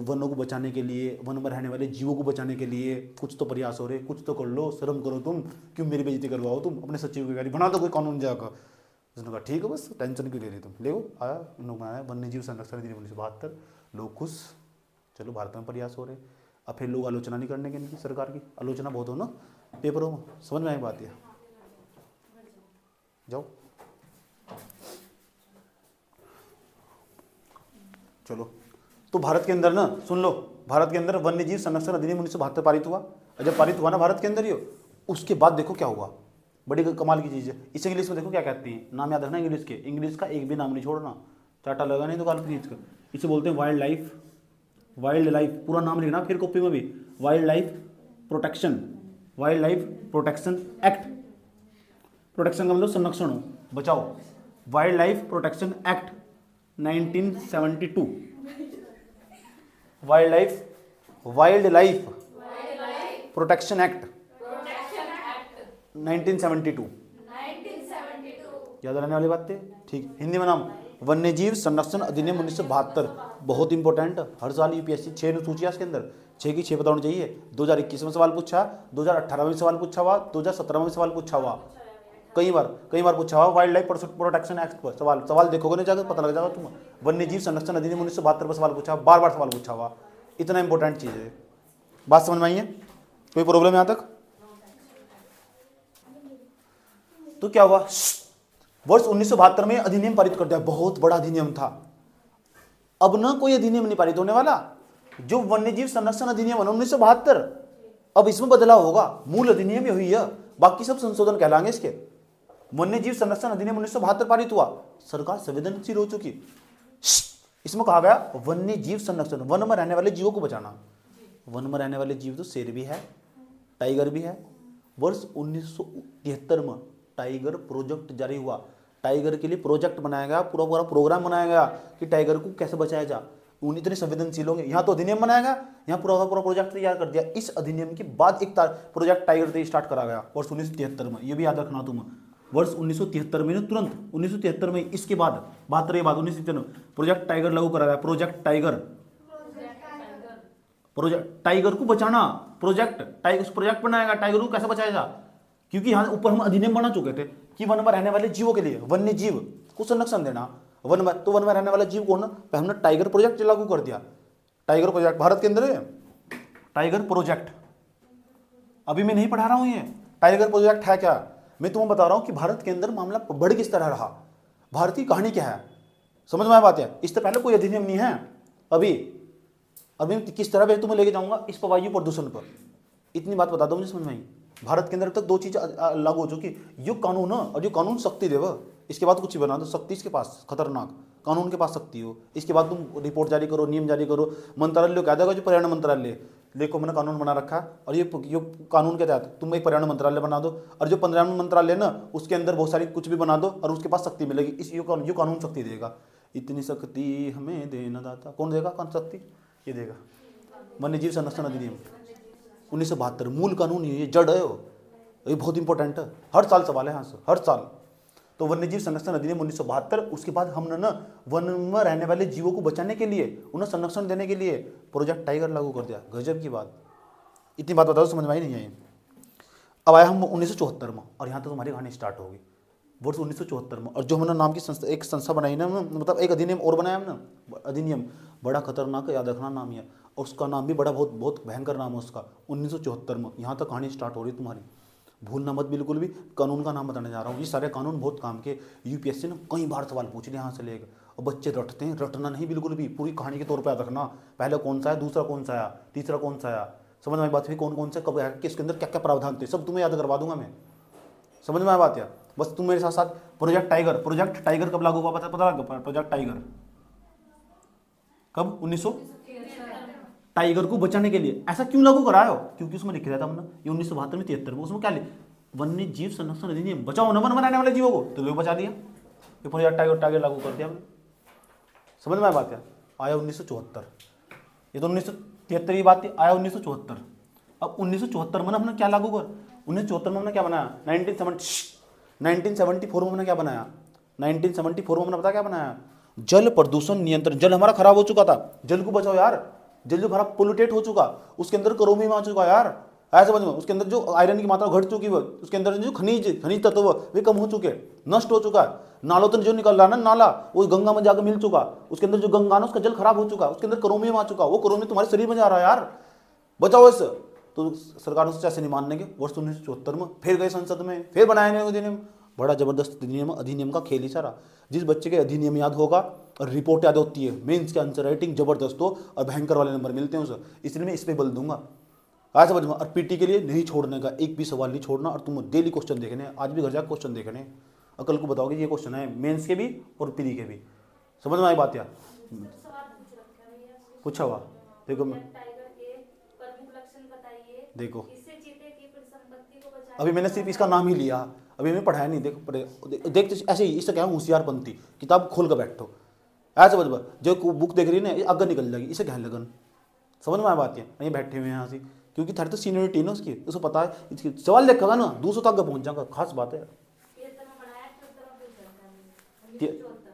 वनों को बचाने के लिए, वन में रहने वाले जीवों को बचाने के लिए कुछ तो प्रयास हो रहे, कुछ तो कर लो, शर्म करो तुम, क्यों मेरी बेइज्जती करवाओ तुम, अपने सचिव की गाड़ी बना दो कोई कानून जाकर। उसने कहा ठीक है बस टेंशन क्यों ले रही तुम, ले आया इन लोग बनाया वन्य जीव संरक्षण अधिनियम 1972, लोग खुश, चलो भारत में प्रयास हो रहे। अब फिर लोग आलोचना नहीं करने के, इनकी सरकार की आलोचना बहुत हो ना पेपरों में। समझ में आई बात? है जाओ चलो। तो भारत के अंदर ना सुन लो, भारत के अंदर वन्य जीव संरक्षण अधिनियम 1972 पारित हुआ, और जब पारित हुआ ना भारत के अंदर ही, उसके बाद देखो क्या हुआ, बड़ी कमाल की चीज़ है। इस इंग्लिश में देखो क्या कहते हैं, नाम याद रखना इंग्लिश के, इंग्लिश का एक भी नाम नहीं छोड़ना, चाटा लगा नहीं तो काल खींच कर। इसे बोलते हैं वाइल्ड लाइफ, पूरा नाम लिखना फिर कॉपी में भी, wild life protection act. Protection का मतलब संरक्षण हो, बचाओ। Wild life protection act 1972, wild life protection act 1972, याद रहने वाली बात है। ठीक, हिंदी में नाम वन्य जीव संरक्षण अधिनियम 1972, बहुत इंपॉर्टेंट, हर साल यूपीएससी 6 सूची है इसके अंदर, 6 की 6 बताना चाहिए। 2021 में सवाल पूछा, 2018 में सवाल पूछा हुआ, 2017 में सवाल पूछा हुआ, कई बार पूछा हुआ। वाइल्ड लाइफ प्रोटेक्शन एक्ट पर सवाल देखोगे नहीं जाकर पता लग जाएगा तुम। वन्य जीव संरक्षण अधिनियम 1972 पर सवाल पूछा, बार सवाल पूछा हुआ, इतना इंपॉर्टेंट चीज है। बात समझ में आई है? कोई प्रॉब्लम यहां तक? तो क्या हुआ, वर्ष 1972 में अधिनियम पारित कर दिया, बहुत बड़ा अधिनियम था। अब ना कोई अधिनियम नहीं पारित होने वाला, जो वन्यजीव संरक्षण अधिनियम 1972, अब इसमें बदलाव होगा, मूल अधिनियम ही हुई है, बाकी सब संशोधन कहलाएंगे इसके। वन्यजीव संरक्षण अधिनियम 1972 पारित हुआ, सरकार संवेदनशील हो चुकी। इसमें कहा गया वन्य जीव संरक्षण, वन में रहने वाले जीवों को बचाना। वन में रहने वाले जीव तो शेर भी है, टाइगर भी है। वर्ष 1973 में टाइगर प्रोजेक्ट जारी हुआ, टाइगर के लिए प्रोजेक्ट बनाया गया, पूरा प्रोग्राम बनाया गया कि टाइगर को कैसे बचाया जा। उन इतने संवेदनशील होंगे, यहाँ तो अधिनियम बनाया गया, यहाँ पूरा प्रोजेक्ट तैयार कर दिया। इस अधिनियम के बाद एक प्रोजेक्ट टाइगर से स्टार्ट करा गया वर्ष 1973 में, ये भी याद रखना तुम। वर्ष 1973 में तुरंत 1973 में, इसके बाद 1973 प्रोजेक्ट टाइगर लागू करा गया। प्रोजेक्ट टाइगर को बचाना, प्रोजेक्ट बनाया गया, टाइगर को कैसे बचाया जा, क्योंकि यहाँ ऊपर हम अधिनियम बना चुके थे कि वन में रहने वाले जीवों के लिए, वन्य जीव को संरक्षण देना। वन में रहने वाले जीव को ना हमने टाइगर प्रोजेक्ट लागू कर दिया। टाइगर प्रोजेक्ट भारत के अंदर है, टाइगर प्रोजेक्ट अभी मैं नहीं पढ़ा रहा हूं, ये टाइगर प्रोजेक्ट है क्या, मैं तुम्हें बता रहा हूं कि भारत के अंदर मामला बढ़ किस तरह रहा, भारत की कहानी क्या है। समझ में आया बात है? इससे पहले कोई अधिनियम नहीं है। अभी किस तरह मैं तुम्हें लेके जाऊंगा इस पर, वायु प्रदूषण पर, इतनी बात बता दो मुझे समझ में आई। भारत के अंदर तक 2 चीज लागू हो चुकी, जो कानून है और जो कानून शक्ति देव, इसके बाद कुछ बना दो, शक्ति इसके पास खतरनाक, कानून के पास शक्ति हो, इसके बाद तुम रिपोर्ट जारी करो, नियम जारी करो। मंत्रालय कह देगा जो पर्यावरण मंत्रालय, देखो मैंने कानून बना रखा और ये कानून के तहत तुम एक पर्यावरण मंत्रालय बना दो, और जो पर्यावरण मंत्रालय ना उसके अंदर बहुत सारी कुछ भी बना दो और उसके पास शक्ति मिलेगी, इस यो कानून शक्ति देगा। इतनी शक्ति हमें देना दाता, कौन देगा? कौन शक्ति? ये देगा वन्य जीव संरक्षण अधिनियम 1972, मूल कानून ये जड़ है, ये बहुत इंपॉर्टेंट है, हर साल सवाल है यहाँ से, हर साल। तो वन्यजीव संरक्षण अधिनियम 1972, उसके बाद हमने ना वन में रहने वाले जीवों को बचाने के लिए, उन्हें संरक्षण देने के लिए प्रोजेक्ट टाइगर लागू कर दिया। गजब की बात, इतनी बात बताओ समझ में आई नहीं आई। अब आया हम 1974 में, और यहाँ तो तुम्हारी कहानी स्टार्ट होगी। वर्ष 1974 में, और जो हमने नाम की एक संस्था बनाई ना, मतलब एक अधिनियम और बनाया हमने, अधिनियम बड़ा खतरनाक, याद रखना नाम है, और उसका नाम भी बड़ा बहुत भयंकर नाम है उसका। 1974 में यहाँ तक कहानी स्टार्ट हो रही तुम्हारी, भूलना मत बिल्कुल भी। कानून का नाम बताने जा रहा हूँ, ये सारे कानून बहुत काम के, यूपीएससी ने कई बार सवाल पूछ लिया यहाँ से लेकर, और बच्चे रटते हैं, रटना नहीं बिल्कुल भी, पूरी कहानी के तौर पर याद रखना। पहले कौन सा है, दूसरा कौन सा आया, तीसरा कौन सा आया, समझ में बात हुई, कौन से कब आया, किसके अंदर क्या क्या प्रावधान थे, सब तुम्हें याद करवा दूंगा मैं। समझ में आया बात? यार बस तुम मेरे साथ साथ प्रोजेक्ट टाइगर कब लागू हुआ पता लगा? प्रोजेक्ट टाइगर कब? 1900, टाइगर को बचाने के लिए। ऐसा क्यों लागू कराया हो? क्योंकि उसमें लिखा था हमने, ये 1972 में 73 में, उसमें क्या वन्य जीव संरक्षण अधिनियम, बचाओ न वन में रहने वाले जीवों को, तो लोग बचा दिया। ये पूरी टारगेट लागू कर दिया हमने। समझ में आया बात क्या? आया 1974, ये तो 1973 की बात थी, आया 1974। अब 1974 में हमने क्या लागू कर, 1974 में हमने क्या बनाया, 1974 में हमने क्या बनाया, 1974 में हमने पता क्या बनाया, जल प्रदूषण नियंत्रण। जल हमारा खराब हो चुका था, जल को बचाओ यार। जल जो हमारा पोल्यूटेट हो चुका, उसके अंदर क्रोमियम आ चुका यार, ऐसे समझ में, उसके अंदर जो आयरन की मात्रा घट चुकी है, उसके अंदर जो खनिज तत्व वे कम हो चुके, नष्ट हो चुका है। नालों तो जो निकल रहा है ना नाला, वो गंगा में जाकर मिल चुका, उसके अंदर जो गंगा ना उसका जल खराब हो चुका, उसके अंदर क्रोमियम आ चुका, वो क्रोमियम तुम्हारे शरीर में जा रहा है यार, बचाओ इससे। तो सरकार ने सोचा ऐसे नहीं मानने के, वर्ष 1974 में फिर गए संसद में, फिर बनाया नहीं अधिनियम। बड़ा जबरदस्त अधिनियम का खेल ही सारा। जिस बच्चे के अधिनियम याद होगा और रिपोर्ट याद होती है, मेंस के आंसर राइटिंग जबरदस्त हो और भयंकर वाले नंबर मिलते हैं उसे, इसलिए मैं इस पर बल दूंगा आज समझ में। और पीटी के लिए नहीं छोड़ने का, एक भी सवाल नहीं छोड़ना, और तुम डेली क्वेश्चन देखने, आज भी घर जाकर क्वेश्चन देखने, और कल को बताओगे ये क्वेश्चन है मेंस के भी और पीटी के भी। समझ में आई बात यार? पूछा हुआ देखो, देखो अभी मैंने सिर्फ इसका नाम ही लिया, अभी मैंने पढ़ाया नहीं। देख ऐसे ही, इससे क्या होशियारपंती, किताब खोल कर बैठो ऐसे समझ। जो बुक देख रही है ना अगर निकल जाएगी, इसे गहन लगन। समझ में आया बात? ये बैठे हुए हैं यहाँ से, क्योंकि थारी तो सीनियरिटी ना उसकी, उसको पता है, इसकी सवाल देखेगा ना 200 तक पहुंच जाएगा, खास बात है।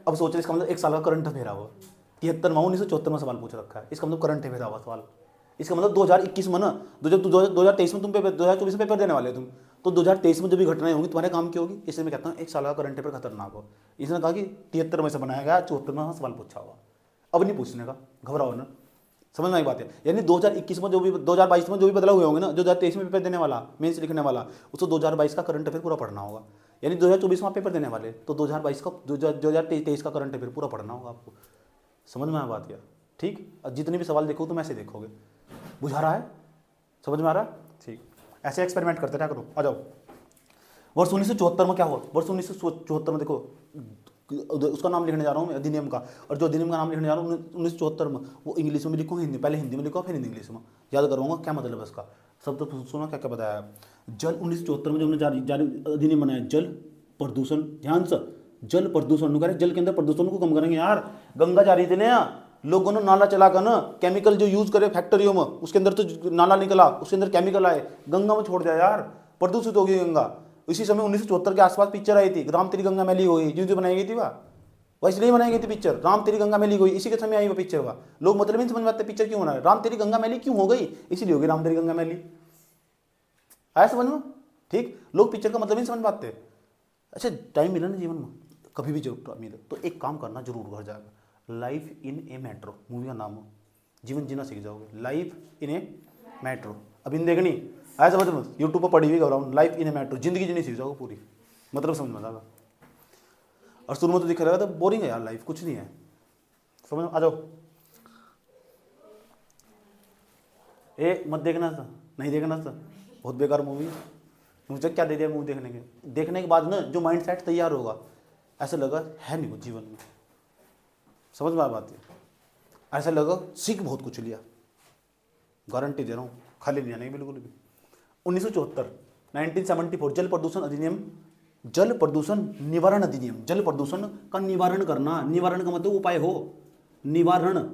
अब सोच रहे इसका मतलब 1 साल का करंट अफेयर हुआ, 73 में 1974 में सवाल पूछ रखा है, इसका मतलब करंट अफेयर हुआ सवाल। इसका मतलब 2021 में ना, 2023 में तुम पेपर, 2024 में पेपर देने वाले तुम, तो 2023 में जो भी घटनाएं होंगी तुम्हारे काम की होगी। इसलिए मैं कहता हूँ 1 साल का करंट अफेयर खतरनाक हो। इसने कहा कि 73 में से बनाया गया, 74 में सवाल पूछा हुआ, अब नहीं पूछने का, घबराओ ना। समझ में आई बात है? यानी 2021 में जो भी, 2022 में जो भी बदलाव हुए होंगे ना, 2023 में पेपर देने वाला, मेंस लिखने वाला, उसको 2022 का करंट अफेयर पूरा पढ़ना होगा। यानी 2024 में आप पेपर देने वाले, तो 2022 का, 2023 का करंट अफेयर पूरा पढ़ना होगा आपको। समझ में आया बात क्या? ठीक, जितने भी सवाल देखो तुम ऐसे देखोगे, बुझा रहा है? समझ में आ रहा है? ठीक, ऐसे एक्सपेरिमेंट करते रहा करो। आ जाओ वर्ष 1974 में क्या हुआ। वर्ष 1974 में देखो, उसका नाम लिखने जा रहा हूँ मैं, अधिनियम का, और जो अधिनियम का नाम लिखने जा रहा हूँ 1974 में, वो इंग्लिश में लिखो, हिंदी, पहले हिंदी में लिखो फिर इंग्लिश में, याद करूँगा क्या मतलब है इसका। सब तो सुना क्या क्या बताया। जल 1974 में जो हमने जारी अधिनियम बनाया, जल प्रदूषण, ध्यान से, जल प्रदूषण करें, जल के अंदर प्रदूषण को कम करेंगे यार। गंगा जा रही थी ना, लोगों ने नाला चला कर ना केमिकल जो यूज करे फैक्ट्रियों में, उसके अंदर तो नाला निकला, उसके अंदर केमिकल आए, गंगा में छोड़ दिया यार, प्रदूषित हो गई गंगा। इसी समय 1974 के आसपास पिक्चर आई थी, राम तेरी गंगा मैली हो गई, जो बनाई गई थी वह इसलिए बनाई गई थी पिक्चर, राम तेरी गंगा मैली हो गई, इसी के समय आई वो पिक्चर हुआ। लोग मतलब नहीं समझ पाते पिक्चर क्यों बना रहे, राम तेरी गंगा मैली क्यों हो गई, इसीलिए हो गई राम तेरी गंगा मैली। आया समझ में? ठीक, लोग पिक्चर का मतलब नहीं समझ पाते। अच्छा, टाइम मिला ना जीवन में, कभी भी जरूर मिले तो एक काम करना जरूर घर जाएगा, life in A metro movie का नाम हो, जीवन जीना सीख जाओगे। लाइफ इन ए मेट्रो, अभी नहीं देखनी, ऐसा मतलब यूट्यूब पर पड़ी हुई घबराऊँ, लाइफ इन ए मेट्रो, जिंदगी जीनी सीख जाओगे पूरी, मतलब समझ में आएगा। और शुरू में तो दिख रहा था बोरिंग है यार लाइफ, कुछ नहीं है, समझ आ जाओ। ए मत देखना था, नहीं देखना था, बहुत बेकार मूवी है। मुझे क्या दे दिया मूवी देखने के, देखने के बाद ना जो माइंड सेट तैयार होगा, ऐसा लगा है नहीं कुछ जीवन में, समझ में आ बात है, ऐसा लगा सीख बहुत कुछ लिया, गारंटी दे रहा हूँ, खाली लिया नहीं बिल्कुल भी। 1974 1974 जल प्रदूषण अधिनियम, जल प्रदूषण निवारण अधिनियम, जल प्रदूषण का निवारण करना, निवारण का मतलब उपाय हो, निवारण,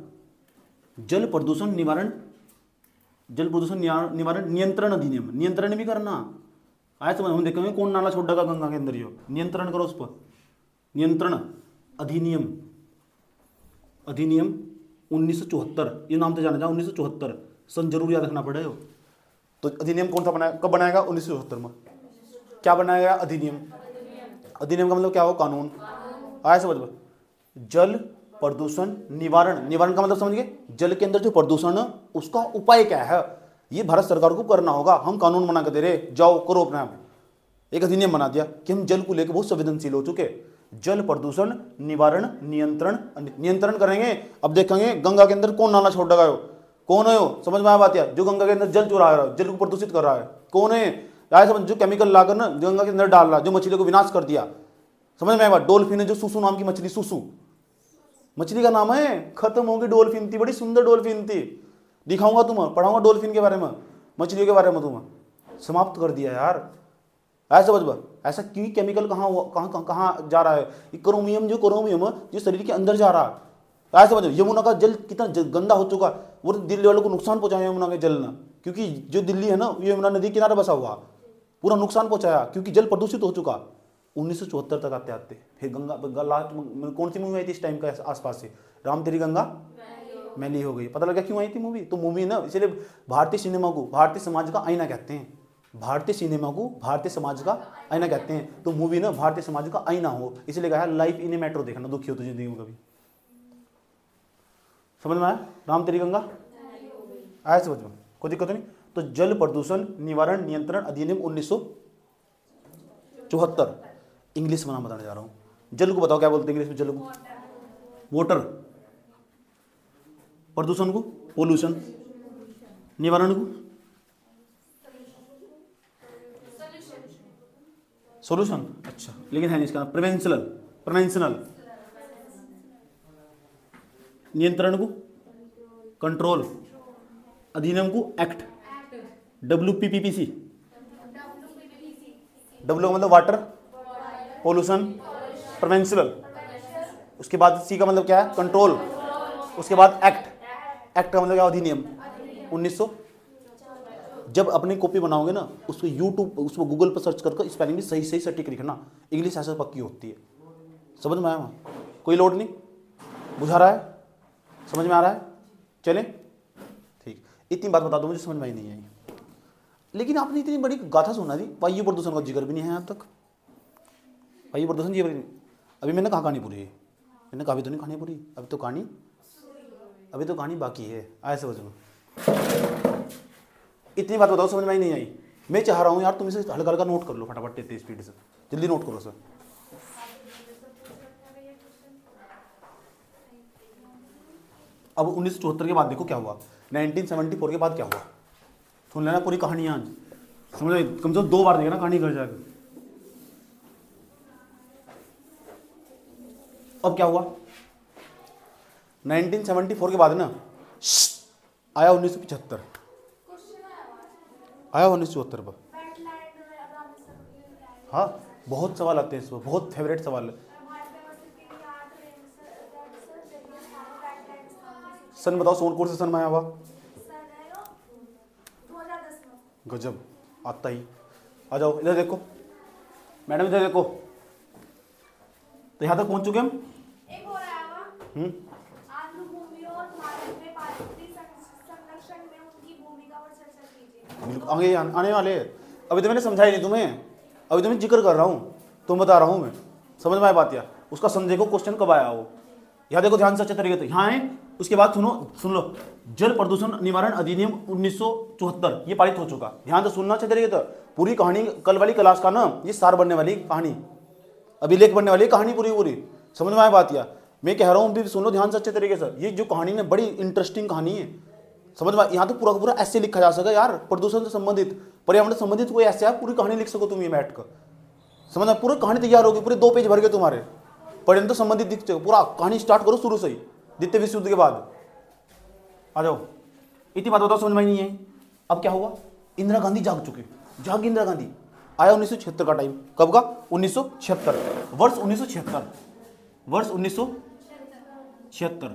जल प्रदूषण निवारण, जल प्रदूषण निवारण नियंत्रण अधिनियम, नियंत्रण भी करना। आया समझ, हम देखेंगे कौन नाला छोड़ देगा गंगा के अंदर, ये नियंत्रण करो उस पर, नियंत्रण अधिनियम, अधिनियम 1974, ये नाम तो जाना था 1974, सन जरूर याद रखना पड़ेगा। तो अधिनियम कौन सा बनाया, कब बनाया गया 1974 में, क्या बनाया गया अधिनियम, अधिनियम का मतलब क्या हो, कानून। आया समझ में, जल प्रदूषण निवारण, निवारण का मतलब समझ गए, जल के अंदर जो प्रदूषण है उसका उपाय क्या है, ये भारत सरकार को करना होगा। हम कानून बना के दे रहे, जाओ करो अपना, एक अधिनियम बना दिया कि हम जल को लेकर बहुत संवेदनशील हो चुके, जल प्रदूषण निवारण नियंत्रण, नियंत्रण करेंगे। अब देखेंगे गंगा के अंदर कौन नाला छोड़ रहा है, कौन है वो, समझ में आया बात है, जो गंगा के अंदर जल चुरा रहा है, जल को प्रदूषित कर रहा है, कौन है, आया समझ, जो केमिकल लाकर ना गंगा के अंदर डाल रहा, जो मछलियों को विनाश कर दिया, समझ में आया बात। डॉल्फिन है जो सुसु नाम की मछली, सुसु मछली का नाम है, खत्म होगी, डॉल्फिन थी, बड़ी सुंदर डॉल्फिन थी, दिखाऊंगा तुम्हें, पढ़ाऊंगा डॉल्फिन के बारे में, मछलियों के बारे में, तुम्हें समाप्त कर दिया यार, ऐसा समझ बा, ऐसा क्यों केमिकल कहाँ जा रहा है, ये क्रोमियम जो शरीर के अंदर जा रहा है। ऐसा समझ, यमुना का जल कितना गंदा हो चुका, वो दिल्ली वालों को नुकसान पहुंचाया यमुना के जल ने, क्योंकि जो दिल्ली है ना ये यमुना नदी किनारे बसा हुआ, पूरा नुकसान पहुंचाया क्योंकि जल प्रदूषित हो चुका। 1974 तक आते आते फिर गंगा लास्ट कौन सी मूवी आई थी इस टाइम का आसपास से, राम तेरी गंगा मैली हो गई। पता लगा क्यों आई थी मूवी, तो मूवी ना इसलिए भारतीय सिनेमा को भारतीय समाज का आईना कहते हैं, भारतीय सिनेमा को भारतीय समाज का आईना कहते हैं। तो मूवी ना भारतीय समाज का आईना हो, इसलिए कहा लाइफ इन ए मेट्रो देखना, दुखी हो तो जिंदगी में कभी। समझ में आया, राम तेरी गंगा आया समझ में, कोई दिक्कत नहीं। तो जल प्रदूषण निवारण नियंत्रण अधिनियम 1974, इंग्लिश में नाम बताने जा रहा हूँ। जल को बताओ क्या बोलते हैं इंग्लिश में, जल को वाटर, प्रदूषण को पोल्यूशन, निवारण को सॉल्यूशन। अच्छा लेकिन है नहीं इसका प्रिवेंशनल, नियंत्रण को कंट्रोल, अधिनियम को एक्ट, WPPPC, डब्ल्यू मतलब वाटर, पोल्यूशन, प्रिवेंशनल, उसके बाद सी का मतलब क्या है कंट्रोल, उसके बाद एक्ट का मतलब क्या अधिनियम 1900। जब अपनी कॉपी बनाओगे ना उसको यूट्यूब उसको गूगल पर सर्च करके स्पेलिंग भी सही सटीक लिखना, इंग्लिश ऐसा पक्की होती है। समझ में आया, कोई लोड नहीं, बुझा रहा है, समझ में आ रहा है, चले ठीक। इतनी बात बता दो, मुझे समझ में ही नहीं आई। लेकिन आपने इतनी बड़ी गाथा सुना दी, वायु प्रदूषण का जिक्र भी नहीं है अब तक। वायु प्रदूषण जी अभी मैंने कहा कहानी पूरी है, मैंने कहा भी तो नहीं कहानी पूरी, अभी तो कहानी बाकी है। ऐसे समझ में, इतनी बात बताओ समझ में ही नहीं आई। मैं चाह रहा हूँ यार तुम इसे हल्का हल्का नोट कर लो फटाफट, तेज स्पीड से जल्दी नोट करो सर। अब 1974 के बाद देखो क्या हुआ, 1974 के बाद क्या हुआ, सुन लेना पूरी कहानी आज, समझ में कम से कम 2 बार देखना कहानी घर जाकर। अब क्या हुआ 1974 के बाद ना आया 1975, आया 1974 पर। हाँ बहुत सवाल आते हैं इसमें, बहुत फेवरेट सवाल है। सन बताओ, सोन कौन से सन में आया हुआ? गजब आता ही। आ जाओ इधर देखो मैडम, इधर देखो। तो यहाँ तक पहुंच चुके हम। एक और आया हुआ आंध्र भूमि और भारत में पारिस्थितिक संरक्षण में उनकी भूमिका पर चर्चा कीजिए। बिल्कुल आगे आने वाले हैं। अभी तो मैंने समझाई नहीं तुम्हें, अभी तो मैं जिक्र कर रहा हूँ, तुम बता रहा हूँ मैं। समझ में आया बात? या उसका समझे को क्वेश्चन कब आया वो, यहाँ देखो ध्यान से अच्छे तरीके से। यहाँ है, उसके बाद सुन लो, जल प्रदूषण निवारण अधिनियम 1974 ये पारित हो चुका। ध्यान से सुनना अच्छे तरीके से, पूरी कहानी कल वाली क्लास का ना ये सार बनने वाली कहानी, अभिलेख बनने वाली कहानी पूरी। समझ में आया बात? या मैं कह रहा हूँ भी सुन लो ध्यान से अच्छे तरीके से। ये जो कहानी है बड़ी इंटरेस्टिंग कहानी है, समझ में? यहाँ तो पूरा पूरा ऐसे लिखा जा सका यार, प्रदूषण से संबंधित, पर्यावरण से संबंधित कोई ऐसे पूरी कहानी लिख सको तुम ये बैठ कर। समझ में? पूरी कहानी तैयार होगी, पूरे 2 पेज भर गए तुम्हारे, पर्यावरण से संबंधित दिख जाएगा। पूरा कहानी स्टार्ट करो शुरू से ही, द्वितीय विश्व युद्ध के बाद। आ जाओ, इतनी बात बताओ समझ में नहीं है। अब क्या हुआ, इंदिरा गांधी जाग चुके, जाग इंदिरा गांधी। आया 1976 का टाइम, कब का? 1976, वर्ष 1976, वर्ष 1976।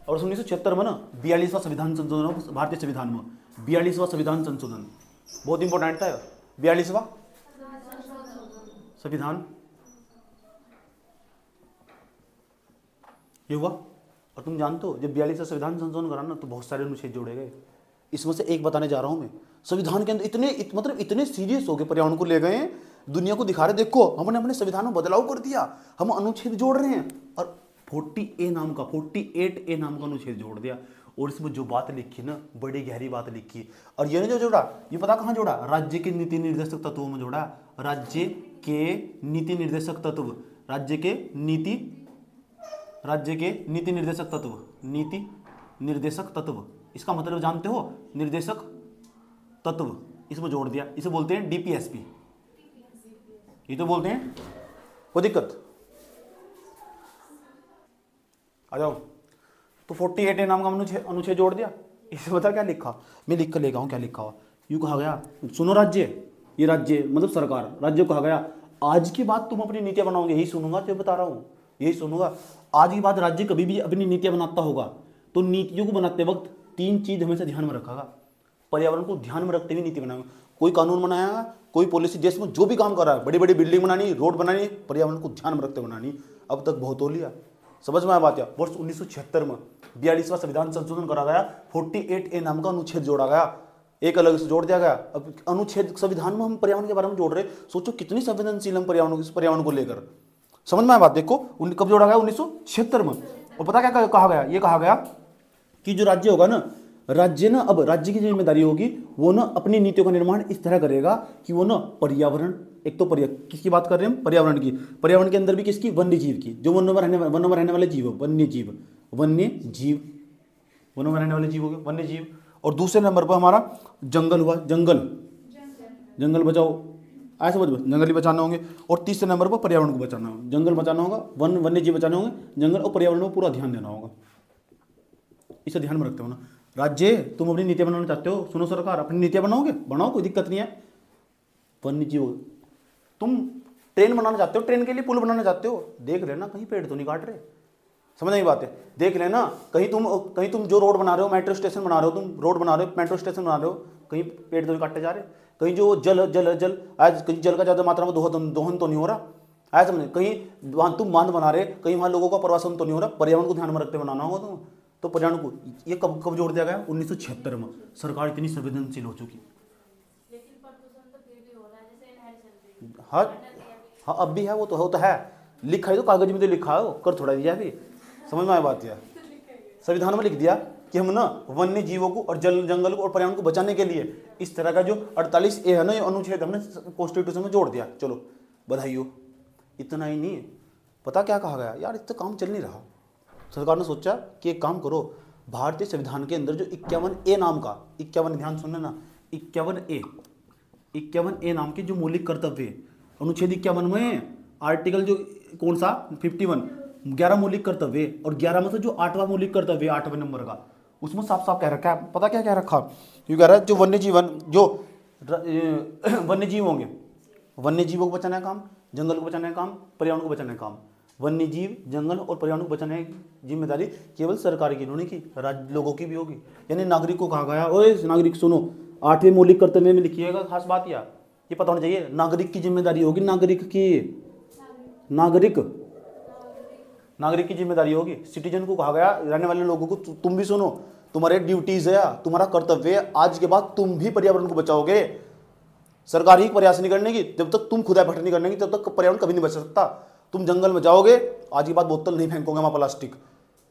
और 1976 में ना 42वां संविधान संशोधन, भारतीय संविधान में 42वां संविधान संशोधन बहुत इंपॉर्टेंट था। 42वां संविधान ये हुआ। और तुम जानते हो जब 42वां संविधान संशोधन करा ना तो बहुत सारे अनुच्छेद जोड़े गए। इसमें से एक बताने जा रहा हूं मैं। संविधान के अंदर इतने सीरियस हो गए, पर्यावरण को ले गए, दुनिया को दिखा रहे देखो हमने अपने संविधान में बदलाव कर दिया, हम अनुच्छेद जोड़ रहे हैं। और 48A नाम का अनुच्छेद जोड़ दिया। और इसमें जो बात लिखी ना, बड़ी गहरी बात लिखी। और ये जो जोड़ा, ये पता कहाँ जोड़ा? राज्य के नीति निर्देशक तत्वों में जोड़ा। राज्य के नीति निर्देशक तत्व, राज्य के नीति निर्देशक तत्व, इसका मतलब जानते हो? निर्देशक तत्व, इसमें जोड़ दिया। इसे बोलते हैं DPSP, ये तो बोलते हैं। कोई दिक्कत? आ जाओ। तो 48A नाम का अनुच्छेद जोड़ दिया। इसे बता क्या लिखा, मैं लिख कर लेगा हूँ क्या लिखा हुआ। यूँ कहा गया, सुनो राज्य, ये राज्य मतलब सरकार, राज्य को कहा गया आज के बाद तुम अपनी नीतियां बनाओगे, यही सुनूंगा जो बता रहा हूँ, यही सुनूंगा। आज के बाद राज्य कभी भी अपनी नीतियां बनाता होगा तो नीतियों को बनाते वक्त 3 चीज हमेशा ध्यान में रखेगा। पर्यावरण को ध्यान में रखते हुए नीति बनाएगा। कोई कानून बनाएगा, कोई पॉलिसी, देश में जो भी काम कर रहा है, बड़ी बड़ी बिल्डिंग बनानी, रोड बनानी, पर्यावरण को ध्यान में रखते बनानी। अब तक बहुत हो लिया, समझ में आया बात। वर्ष 1976 में 42वां संविधान संशोधन करा गया, 48A नाम का अनुच्छेद जोड़ा गया, एक अलग से जोड़ दिया गया। अब अनुच्छेद संविधान में हम पर्यावरण के बारे में जोड़ रहे, सोचो कितनी संवेदनशील हम पर्यावरण को लेकर। समझ में आया बात। देखो कब जोड़ा गया, 1976 में। और पता क्या कहा गया, ये कहा गया कि जो राज्य होगा ना, राज्य ना, अब राज्य की जिम्मेदारी होगी वो ना अपनी नीतियों का निर्माण इस तरह करेगा कि वो ना पर्यावरण, एक तो किसकी बात कर रहे हैं हम, पर्यावरण की, पर्यावरण के अंदर भी किसकी, वन्य जीव की, जो वन में रहने वाले जीव, वन्य जीव, वनों में रहने वाले जीव हो गए वन्य जीव। और दूसरे नंबर पर हमारा जंगल हुआ, जंगल बचाओ, ऐसे समझ, जंगल ही बचाने होंगे। और तीसरे नंबर पर पर्यावरण को बचाना होगा, जंगल बचाना होगा, वन्य जीव बचाने होंगे, जंगल और पर्यावरण को पूरा ध्यान देना होगा। इसे ध्यान में रखते हो ना। राज्य तुम अपनी नीतियां बनाना चाहते हो, सुनो सरकार, अपनी नीतियां बनाओगे, बनाओ, कोई दिक्कत नहीं है। वन्य जीव, तुम ट्रेन बनाना चाहते हो, ट्रेन के लिए पुल बनाना चाहते हो, देख लेना कहीं पेड़ तो नहीं काट रहे। समझ नहीं बात है, देख लेना कहीं तुम जो रोड बना रहे हो, मेट्रो स्टेशन बना रहे हो, तुम रोड बना रहे हो, मेट्रो स्टेशन बना रहे हो, कहीं पेड़ तो नहीं काटे जा रहे। कहीं जो जल आज कहीं जल का ज़्यादा मात्रा में दोहन तो नहीं हो रहा, ऐसा समझे। कहीं तुम बांध बना रहे, कहीं वहाँ लोगों का प्रवासन तो नहीं हो रहा। पर्यावरण को ध्यान में रखते बनाना होगा तुम। तो पर्यावरण को ये कब जोड़ दिया गया, 1976 में। सरकार इतनी संवेदनशील हो चुकी। लेकिन प्रदूषण तो फिर भी हो रहा है, जैसे इनहेरिटेंस भी। हाँ अब भी है, वो तो है, लिखा है तो कागज में तो लिखा है, कर थोड़ा दिया अभी। समझ में आया बात। यार संविधान में लिख दिया कि हम ना वन्य जीवों को और जंगल को और पर्यावरण को बचाने के लिए इस तरह का जो 48A है ना, ये अनुच्छेद हमने कॉन्स्टिट्यूशन में जोड़ दिया। चलो बधाई हो। इतना ही नहीं, पता क्या कहा गया यार, इतना काम चल नहीं रहा। सरकार ने सोचा कि एक काम करो, भारतीय संविधान के अंदर जो 51A नाम का, 51, ध्यान सुनना ना, 51A नाम के जो मौलिक कर्तव्य, अनुच्छेद 51 में आर्टिकल जो कौन सा 51, 11 मौलिक कर्तव्य, और 11 में से जो 8वां मौलिक कर्तव्य, 8वें नंबर का, उसमें साफ साफ कह रखा है, पता क्या कह रखा, ये कह रहा है जो वन्य जीव होंगे, वन्य जीवों को बचाना है काम, जंगल को बचाना है काम, पर्यावरण को बचाना है काम। वन्य जीव, जंगल और पर्यावरण को बचाने की जिम्मेदारी केवल सरकार की नहीं की, राज्य लोगों की भी होगी। यानी नागरिक को कहा गया, ओए नागरिक सुनो, 8वें मौलिक कर्तव्य में लिखिएगा खास बात, या ये पता होना चाहिए, नागरिक की जिम्मेदारी होगी, नागरिक की जिम्मेदारी होगी। सिटीजन को कहा गया, रहने वाले लोगों को, तुम भी सुनो, तुम्हारे ड्यूटीज है, तुम्हारा कर्तव्य है, आज के बाद तुम भी पर्यावरण को बचाओगे। सरकार ही प्रयास नहीं करने की, जब तक तुम खुद एफर्ट नहीं करने की तब तक पर्यावरण कभी नहीं बच सकता। तुम जंगल में जाओगे, आज की बात बोतल नहीं फेंकोगे वहाँ प्लास्टिक,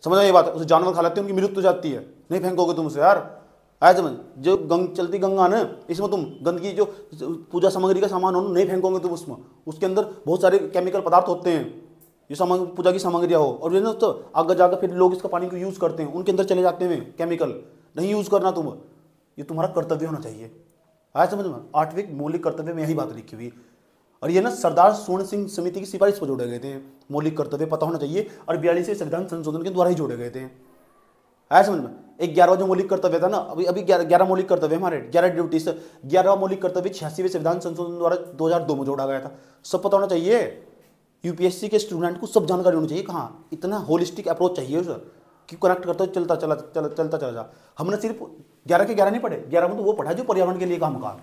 समझ ये बात है, उसे जानवर खा लेते हैं, उनकी मृत्यु जाती है, नहीं फेंकोगे तुम उसे यार। ऐसे समझ, जो चलती गंगा ना, इसमें तुम गंदगी जो पूजा सामग्री का सामान हो नहीं फेंकोगे तुम उसमें, उसके अंदर बहुत सारे केमिकल पदार्थ होते हैं, जो पूजा की सामग्रियाँ हो, और ना तो आगे जाकर फिर लोग इसका पानी को यूज़ करते हैं, उनके अंदर चले जाते हैं केमिकल, नहीं यूज़ करना तुम, ये तुम्हारा कर्तव्य होना चाहिए। आया समझ में, 8वें मौलिक कर्तव्य में यही बात लिखी हुई। और ये ना सरदार स्वर्ण सिंह समिति की सिफारिश पर जोड़े गए थे, मौलिक कर्तव्य पता होना चाहिए, और 42वें संविधान संशोधन के द्वारा ही जोड़े गए थे। आया समझ में, एक 11वां जो मौलिक कर्तव्य था ना, अभी 11 मौलिक कर्तव्य हमारे, 11 ड्यूटीज, 11वां मौलिक कर्तव्य 86वें संविधान संशोधन द्वारा 2002 में जोड़ा गया था। सब पता होना चाहिए, यूपीएससी के स्टूडेंट को सब जानकारी होनी चाहिए। कहाँ इतना होलिस्टिक अप्रोच चाहिए उसे कि कनेक्ट करता चलता चला जा। हमने सिर्फ 11 के 11 नहीं पढ़े, 11 में तो वो पढ़ा जो पर्यावरण के लिए काम का,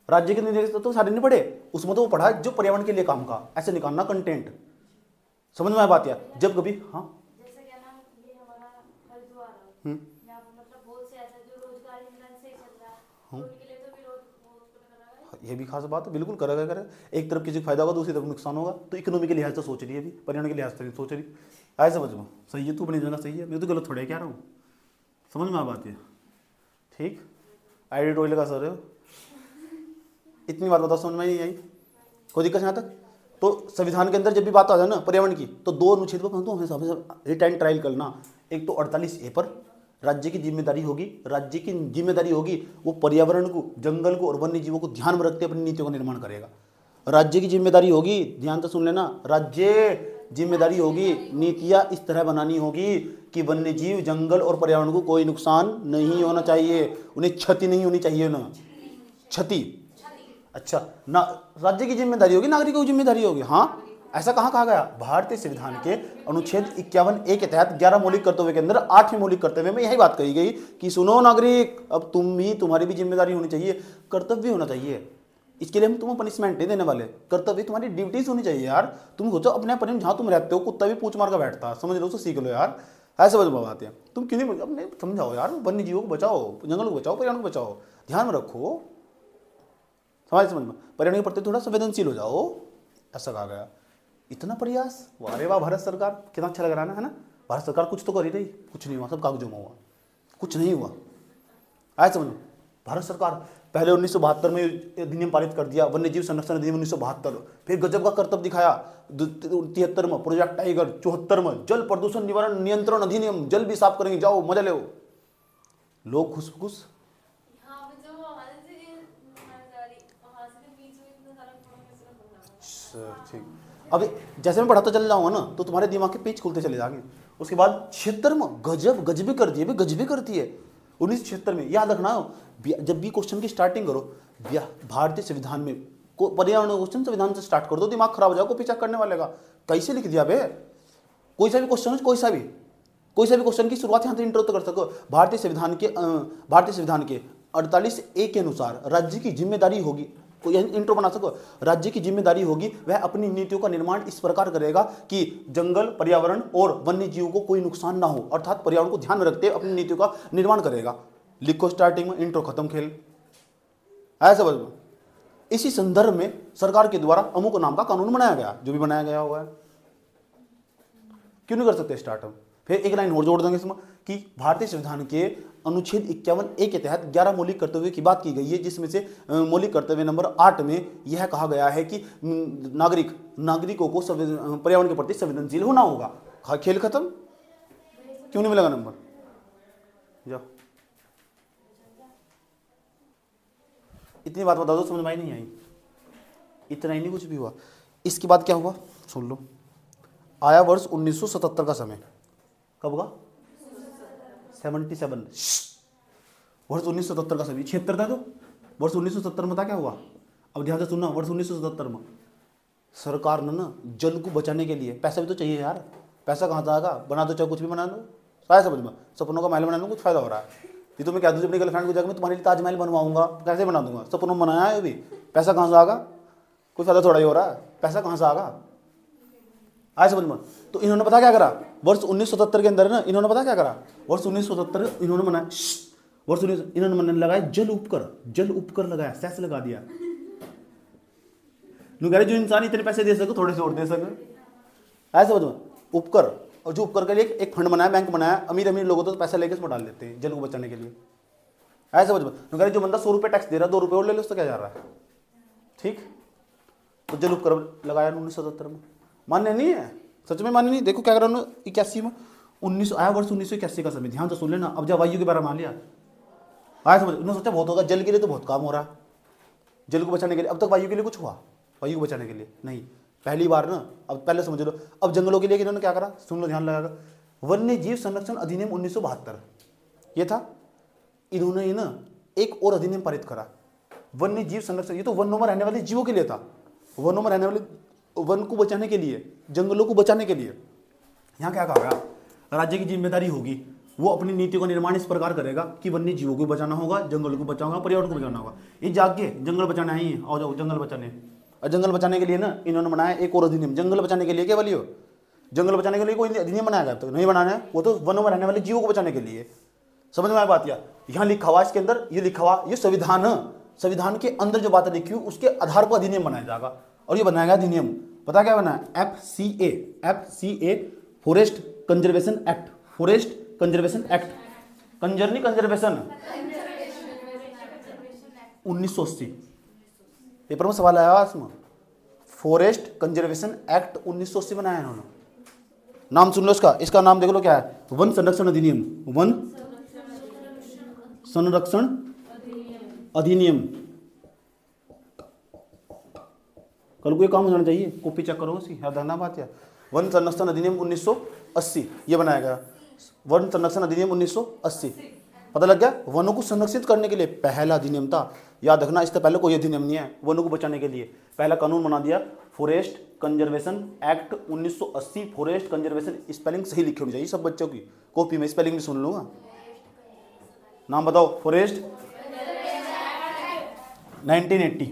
राज्य के निर्देश तो सारे नहीं पढ़े, उसमें तो वो पढ़ा जो पर्यावरण के लिए काम का। ऐसे निकालना कंटेंट, समझ में आया बात। यार जब कभी हाँ जैसे क्या नाम, ये हमारा हरिद्वार है, यहाँ पर मतलब बहुत से ऐसे जो रोजगार इंधन से चल रहा है, उनके लिए तो विरोध बहुत कर रहा है। ये भी खास बात है, बिल्कुल करेगा। एक तरफ किसी को फायदा होगा, दूसरी तरफ नुकसान होगा, तो इकोनॉमी के लिहाज से सोच रही है, अभी पर्यावरण के लिहाज से सोच रही। आए समझ में, सही है, तू अपनी जगह सही है, मैं तो गलत थोड़ा कह रहा हूँ। समझ में आ बात है, ठीक। एडिटोरियल का सर है, इतनी बात बताओ, समझ में नहीं आई, कोई दिक्कत नहीं आता। तो संविधान के अंदर जब भी बात आ जाए ना पर्यावरण की, तो 2 अनुच्छेद पर तो हमें रिटाइन ट्रायल करना। एक तो 48A पर राज्य की जिम्मेदारी होगी, वो पर्यावरण को, जंगल को और वन्य जीवों को ध्यान में रखते अपनी नीतियों का निर्माण करेगा। राज्य की जिम्मेदारी होगी, ध्यान से सुन लेना, राज्य जिम्मेदारी होगी, नीतियाँ इस तरह बनानी होगी कि वन्य जीव, जंगल और पर्यावरण को कोई नुकसान नहीं होना चाहिए, उन्हें क्षति नहीं होनी चाहिए ना, क्षति। अच्छा ना, राज्य की जिम्मेदारी होगी, नागरिकों की जिम्मेदारी होगी। हाँ, ऐसा कहाँ कहा गया? भारतीय संविधान के अनुच्छेद 51A के तहत 11 मौलिक कर्तव्य के अंदर 8वें मौलिक कर्तव्य में यही बात कही गई कि सुनो नागरिक, अब तुम्हारी भी जिम्मेदारी होनी चाहिए, कर्तव्य होना चाहिए। इसके लिए हम तुम्हें पनिशमेंट नहीं देने वाले, कर्तव्य तुम्हारी ड्यूटीज होनी चाहिए यार। तुम सोचो अपने परिवार जहाँ तुम रहते हो, कुत्ता भी पूछ मार कर बैठता, समझ लो, तो सीख लो यार, ऐसे समझ बात है। तुम क्यों नहीं अपने समझाओ यार, वन्य जीवों को बचाओ, जंगलों को बचाओ, पर्यावरण को बचाओ, ध्यान में रखो, समझ में, पर्यावरण के प्रति थोड़ा संवेदनशील हो जाओ, ऐसा कहा गया। इतना प्रयास, अरे वाह भारत सरकार, कितना अच्छा लग रहा है ना। भारत सरकार कुछ तो कर ही रही, कुछ नहीं हुआ, सब कागजों में हुआ, कुछ नहीं हुआ। आए समझ में, भारत सरकार पहले 1972 में अधिनियम पारित कर दिया, वन्य जीव संरक्षण अधिनियम 1972, फिर गजब का करतब दिखाया 73 में प्रोजेक्ट टाइगर, 74 में जल प्रदूषण निवारण नियंत्रण अधिनियम, जल भी साफ करेंगे, जाओ मजा लो, लोग खुश खुश। ठीक, अब जैसे मैं पढ़ाता चल जाऊंगा ना तो तुम्हारे दिमाग के पेज खुलते चले जाएंगे। उसके बाद 76 में गजबी कर दिए, गजबी करती है 1976 में। याद रखना, जब भी क्वेश्चन की स्टार्टिंग करो, भारतीय संविधान में पर्यावरण क्वेश्चन संविधान से स्टार्ट कर दो, दिमाग खराब हो जाएगा कॉपी चेक करने वाले का। कैसे लिख दिया बे, कोई सा भी क्वेश्चन, कोई सा भी क्वेश्चन की शुरुआत यहाँ से इंट्रो तो कर सको। भारतीय संविधान के 48A के अनुसार राज्य की जिम्मेदारी होगी, कोई इंट्रो बना सको, राज्य की जिम्मेदारी होगी वह अपनी नीतियों का निर्माण इस प्रकार करेगा कि जंगल, पर्यावरण और वन्य जीवों को कोई नुकसान ना हो, अर्थात पर्यावरण को ध्यान में रखते हुए अपनी नीतियों का निर्माण करेगा। लिखो स्टार्टिंग में, इंट्रो खत्म खेल, ऐसा समझ लो। इसी संदर्भ में सरकार के द्वारा अमुक नाम का कानून बनाया गया, जो भी बनाया गया हुआ है। क्यों नहीं कर सकते स्टार्ट हम? फिर एक लाइन और जोड़ देंगे इसमें कि भारतीय संविधान के अनुच्छेद 51A के तहत 11 मौलिक कर्तव्यों की बात की गई है, जिसमें से मौलिक कर्तव्य नंबर 8 में यह कहा गया है कि नागरिकों को पर्यावरण के प्रति संवेदनशील होना होगा। खेल खत्म। क्यों नहीं मिलेगा नंबर? जाओ, इतनी बात बता दो, समझ में नहीं आई, इतना ही नहीं, कुछ भी हुआ। इसके बाद क्या हुआ सुन लो। आया वर्ष 1977 का समय, कब का? 77, वर्ष 1977 का समय, 76 था तो वर्ष 1970 में था। क्या हुआ अब ध्यान से सुनना। वर्ष 1977 में सरकार ने ना जल को बचाने के लिए, पैसा भी तो चाहिए यार, पैसा कहाँ से आएगा? बना दो, चाहे कुछ भी बना दो, सारा समझ में, सपनों का महल बनाने में कुछ फायदा हो रहा है। ये तो मैं क्या दूसरी अपनी गर्लफ्रेंड को जाकर मैं तुम्हारे लिए ताजमहल बनवाऊंगा, कैसे बना दूंगा? सपनों में बनाया है अभी, पैसा कहाँ से आएगा? कुछ फायदा थोड़ा ही हो रहा है, पैसा कहाँ से आएगा? आए समझ में। तो इन्होंने पता क्या करा वर्ष 1977 के अंदर ना, इन्होंने पता क्या करा वर्ष 1977 इन्होंने बनाया, वर्ष 19 इन्होंने लगाया जल उपकर लगाया, सेस लगा दिया। जो इंसान इतने पैसे दे सके, थोड़े से और दे सके, ऐसे समझ में, उपकर। और जो उपकर के लिए एक फंड बनाया, बैंक बनाया, अमीर लोगों तो पैसा लेके उसमें डाल देते हैं जल को बचाने के लिए, ऐसे समझ में। जो बंदा 100 रुपये टैक्स दे रहा है, 2 रुपये और ले लो, उससे क्या जा रहा है? ठीक, तो जल उपकर लगाया 1977 में। मान्य नहीं है, सच में मान्य नहीं। देखो क्या करा उन्होंने 81 में, 19 आया वर्ष 1981 का समय, ध्यान से सुन लेना। अब जब वायु के बारे में मान लिया, आया समझ, उन्होंने सोचा बहुत होगा, जल के लिए तो बहुत काम हो रहा है, जल को बचाने के लिए। अब तक वायु के लिए कुछ हुआ? वायु को बचाने के लिए नहीं, पहली बार ना। अब पहले समझ लो, अब जंगलों के लिए इन्होंने क्या करा, सुन लो ध्यान लगाकर। वन्य जीव संरक्षण अधिनियम 1972 ये था। इन्होंने ना एक और अधिनियम पारित करा, वन्य जीव संरक्षण। ये तो वनों में रहने वाले जीवों के लिए था, वनों में रहने वाले वन को बचाने के लिए, जंगलों को बचाने के लिए। यहाँ क्या कहा गया, राज्य की जिम्मेदारी होगी, वो अपनी नीतियों का निर्माण इस प्रकार करेगा कि वन्य जीवों को बचाना होगा, जंगलों को बचाना होगा, पर्यावरण को बचाना होगा। ये जाके जंगल बचाना ही है, आओ जाओ जंगल बचाने। और जंगल बचाने के लिए ना इन्होंने बनाया एक और अधिनियम, जंगल बचाने के लिए। केवल हो जंगल बचाने के लिए कोई अधिनियम बनाया गया तो नहीं बनाना है, वो तो वनों में रहने वाले जीवों को बचाने के लिए। समझ में आया बात? यहाँ लिखा हुआ, इसके अंदर ये लिखा हुआ, ये संविधान के अंदर जो बातें लिखी हुई उसके आधार पर अधिनियम बनाया जाएगा। और ये बनाया गया अधिनियम, पता क्या बना है? FCA forest conservation act, forest conservation act, कंजर्नी कंजर्वेशन 1980। पेपर में सवाल आया इसमें, फॉरेस्ट कंजर्वेशन एक्ट 1980 बनाया इन्होंने। नाम सुन लो इसका, इसका नाम देख लो क्या है, वन संरक्षण अधिनियम, वन संरक्षण अधिनियम। कल को ये काम हो जाना चाहिए, कॉपी चेक करो उसी, याद रखना बात है। वन संरक्षण अधिनियम 1980 ये बनाया गया, वन संरक्षण अधिनियम 1980। पता लग गया, वनों को संरक्षित करने के लिए पहला अधिनियम था। याद रखना, इससे पहले कोई अधिनियम नहीं है वनों को बचाने के लिए। पहला कानून बना दिया forest conservation act 1980। Forest conservation, spelling सही लिखी होनी चाहिए सब बच्चों की कॉपी में, स्पेलिंग भी सुन लूंगा। नाम बताओ, फॉरेस्ट 1980।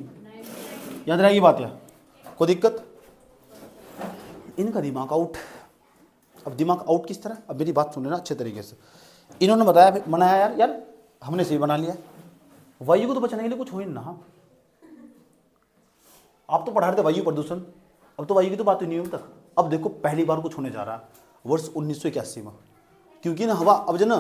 याद रहेगी बात या कोई दिक्कत? इनका दिमाग आउट। अब दिमाग आउट किस तरह? अब मेरी बात सुन लेना अच्छे तरीके से। इन्होंने बताया बनाया यार हमने सही बना लिया, वायु को तो बचाने के लिए कुछ हो ही ना। आप तो पढ़ा रहे थे वायु प्रदूषण, अब तो वायु की तो बात ही नहीं हुई तक। अब देखो पहली बार कुछ होने जा रहा है वर्ष 1981 में, क्योंकि ना हवा अब जो ना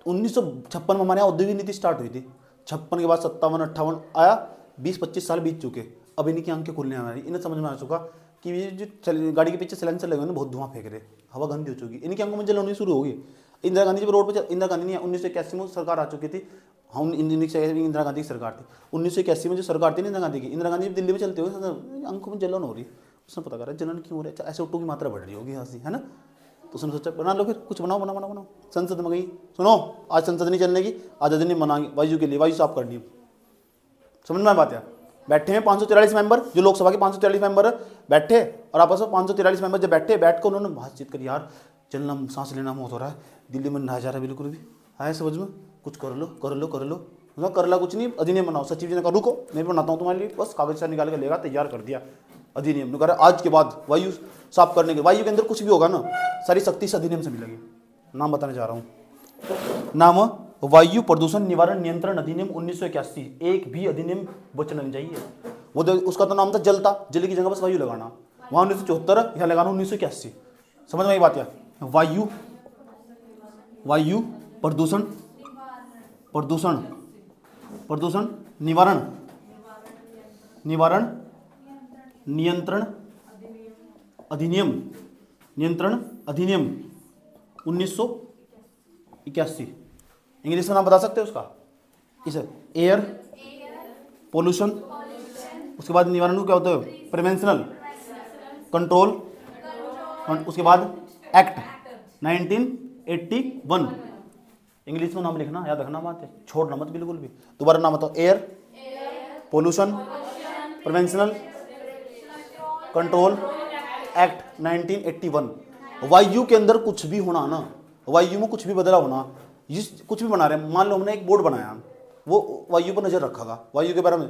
1956 में हमारे यहाँ औद्योगिक नीति स्टार्ट हुई थी। 56 के बाद 57, 58 आया, 20-25 साल बीत चुके। अब इनकी आंखें खुलने हमारी, इन्हें समझ में आ चुका कि ये जो गाड़ी के पीछे सिलेंसर लगे ना बहुत धुआं फेंक रहे, हवा गंदी हो चुकी, इनकी आंखों में जलन होनी शुरू होगी। इंदिरा गांधी जब रोड पर, इंदिरा गांधी नहीं, 1981 में सरकार आ चुकी थी। हम इंदिरा गांधी की सरकार थी 1981 में, जो सरकार थी ना इंदिरा गांधी की। इंदिरा गांधी दिल्ली में चलते हुए आंखों में जलन हो रही, उसने पता करा जलन क्यों हो रही है, एसओ2 की मात्रा बढ़ रही होगी यहाँ से, है ना। तो उसने सोचा बना लो फिर कुछ, बनाओ बनाओ बनाओ बनाओ। संसद में गई, सुनो आज संसद नहीं चलने की, आज अधिनियम बनाएंगे वायु के लिए, वायु साफ करनी है। समझ में बात है? बैठे हैं 543 मेंबर, जो लोकसभा के 543 मेंबर बैठे, और आपस में 543 मेंबर जब बैठे, बैठ कर उन्होंने बातचीत करी, यार चलना सांस लेना मौत हो रहा है, दिल्ली में नहा जा रहा है बिल्कुल भी, आया समझ में, कुछ कर लो कर लो कर लो। कर ला कुछ नहीं, अधिनियम बनाओ। सचिव जी ने कहा रुको मैं बनाता हूँ तुम्हारे लिए, बस कागज से निकाल कर लेगा, तैयार कर दिया अधिनियम। ने कहा आज के बाद वायु साफ करने के, वायु के अंदर कुछ भी होगा ना सारी शक्ति से अधिनियम से मिलेगी। नाम बताने जा रहा हूँ, नाम वायु प्रदूषण निवारण नियंत्रण अधिनियम 1981। एक भी अधिनियम बचना नहीं चाहिए। वो उसका तो नाम था जल, था जल की जगह बस वायु लगाना, वहाँ 1974, यहाँ लगाना 1981। समझ में आई बात? या वायु वायु प्रदूषण प्रदूषण प्रदूषण निवारण निवारण नियंत्रण अधिनियम नियंत्रण अधिनियम 1981। इंग्लिश में नाम बता सकते हो उसका? इसे एयर पोल्यूशन, उसके बाद निवारण को क्या होता है? प्रिवेंशनल कंट्रोल, उसके बाद एक्ट 1981। इंग्लिश में नाम लिखना, याद रखना बात है, छोड़ना मत बिल्कुल भी। दोबारा नाम बताओ, एयर पोल्यूशन प्रिवेंशनल कंट्रोल एक्ट 1981। वायु के अंदर कुछ भी होना ना, वायु में कुछ भी बदलाव होना, कुछ भी बना रहे हैं, मान लो हमने एक बोर्ड बनाया, वो वायु पर नजर रखेगा वायु के बारे में,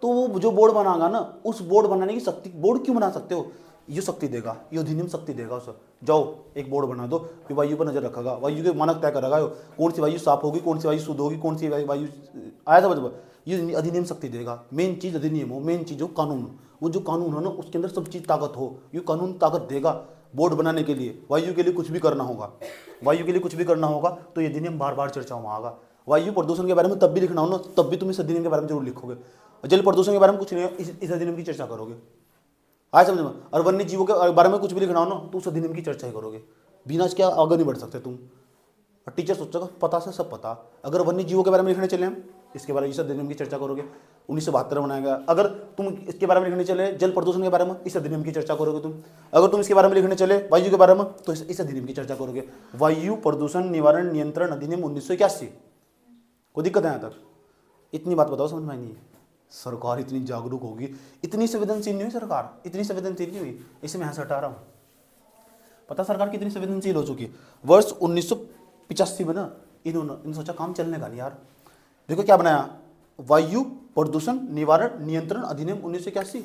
तो वो जो बोर्ड बनाएगा ना, उस बोर्ड बनाने की शक्ति, बोर्ड क्यों बना सकते हो, ये शक्ति देगा, ये अधिनियम शक्ति देगा उसे। जाओ एक बोर्ड बना दो, फिर वायु पर नजर रखेगा, वायु के मानक तय करेगा, कौन सी वायु साफ होगी, कौन सी वायु शुद्ध होगी, कौन सी वायु आया था मतलब, ये अधिनियम शक्ति देगा। मेन चीज अधिनियम हो, मेन चीज हो कानून, वो जो कानून हो ना उसके अंदर सब चीज ताकत हो, ये कानून ताकत देगा बोर्ड बनाने के लिए। वायु के लिए कुछ भी करना होगा, वायु के लिए कुछ भी करना होगा तो ये अधिनियम बार बार चर्चा में आएगा। वायु प्रदूषण के बारे में तब भी लिखना हो ना, तब भी तुम इस अधिनियम के बारे में जरूर लिखोगे। जल प्रदूषण के बारे में कुछ नहीं, इस अधिनियम की चर्चा करोगे, आया समझ में। और वन्य जीवों के बारे में कुछ भी लिखना हो ना तो उस अधिनियम की चर्चा ही करोगे, बिना इसके आगे नहीं बढ़ सकते तुम। और टीचर सोचेगा पता से सब पता, अगर वन्य जीवों के बारे में लिखने चले हम, इसके बारे में इस अधिनियम की चर्चा करोगे, 1972 बनाया गया। अगर तुम इसके बारे में लिखने चले जल प्रदूषण के बारे में, इस अधिनियम की चर्चा करोगे तुम। अगर तुम इसके बारे में लिखने चले वायु के बारे में, तो इस अधिनियम की चर्चा करोगे। वायु प्रदूषण निवारण नियंत्रण अधिनियम 1981। कोई दिक्कत है यहाँ तक? इतनी बात बताओ समझ में नहीं है। सरकार इतनी जागरूक होगी, इतनी संवेदनशील नहीं हुई सरकार, इतनी संवेदनशील नहीं हुई, इसे मैं यहाँ से हटा रहा हूँ। पता सरकार कितनी संवेदनशील हो चुकी है? वर्ष 1985 में ना इन्होंने सोचा काम चलने का नहीं यार, देखो क्या बनाया, वायु प्रदूषण निवारण नियंत्रण अधिनियम 1981।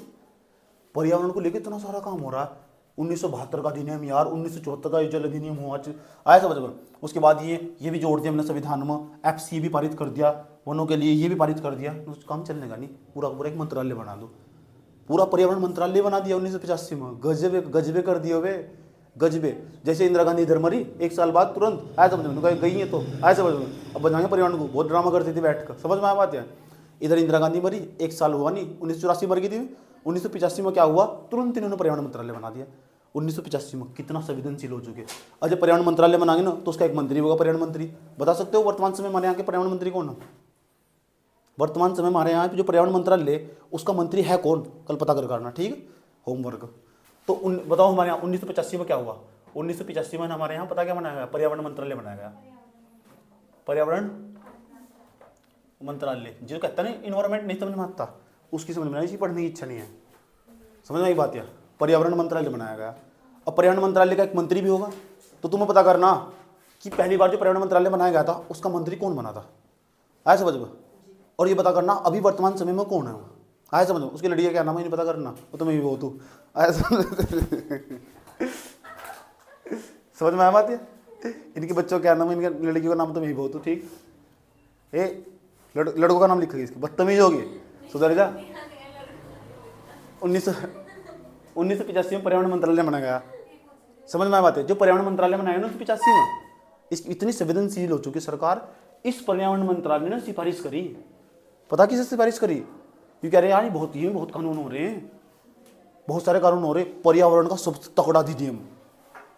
पर्यावरण को लेकर इतना सारा काम हो रहा है। 1972 का अधिनियम यार, 1974 का जल अधिनियम हुआ, आया समझ में। उसके बाद ये भी जोड़ दिया हमने संविधान में, एफसी भी पारित कर दिया वनों के लिए, ये भी पारित कर दिया। काम चलने का नहीं, पूरा पूरा एक मंत्रालय बना दो, पूरा पर्यावरण मंत्रालय बना दिया 1985 में। गजबे गजबे कर दिए वे, गजबे। जैसे इंदिरा गांधी इधर मरी, 1 साल बाद तुरंत आया समझ में, गई है तो आया समझ में, अब बनाएंगे पर्यावरण को। बहुत ड्रामा करती थी बैठ कर, समझ में आया बात है। इधर इंदिरा गांधी मरी, 1 साल हुआ नहीं, 1984 मर गई थी। 1985 में क्या हुआ, तुरंत इन्होंने पर्यावरण मंत्रालय बना दिया। 1985 में कितना संवेदनशील हो चुके। और जब पर्यावरण मंत्रालय बनाएंगे ना तो उसका एक मंत्री होगा, पर्यावरण मंत्री। बता सकते हो वर्तमान समय हमारे यहाँ के पर्यावरण मंत्री कौन है? वर्तमान समय हमारे यहाँ जो पर्यावरण मंत्रालय उसका मंत्री है कौन, कल पता कर करना, ठीक है, होमवर्क। तो बताओ हमारे यहाँ 1985 में क्या हुआ? 1985 में हमारे यहाँ पता क्या बनाया गया? पर्यावरण मंत्रालय बनाया गया। पर्यावरण मंत्रालय जो कहता है ना इन्वायरमेंट नहीं समझ में आता, उसकी समझ में नहीं, इसकी पढ़ने की इच्छा नहीं है। समझ में आई बात? या पर्यावरण मंत्रालय बनाया गया। अब पर्यावरण मंत्रालय का एक मंत्री भी होगा, तो तुम्हें पता करना कि पहली बार जो पर्यावरण मंत्रालय बनाया गया था उसका मंत्री कौन बना था, आया समझ में? और ये पता करना अभी वर्तमान समय में कौन है वो, आया समझ में? उसकी लड़की का क्या नाम है ये नहीं पता करना, वो तुम्हें भी वो तू आया समझ में आया बात? इनके बच्चों का क्या नाम है, इनके लड़की का नाम तुम्हें भी बहुत ठीक। लड़कों का नाम लिखेगी इसकी, बदतमीज होगी, सुधर जा। 1985 में पर्यावरण मंत्रालय बनाया गया। समझ में आया बात है? जो पर्यावरण मंत्रालय बनाया ना 1985 में, इस इतनी संवेदनशील हो चुकी सरकार, इस पर्यावरण मंत्रालय ने सिफारिश करी। पता किससे सिफारिश करी? ये कह रहे हैं यार बहुत कानून हो रहे हैं, बहुत सारे कानून हो रहे, पर्यावरण का सबसे तगड़ा अधिनियम,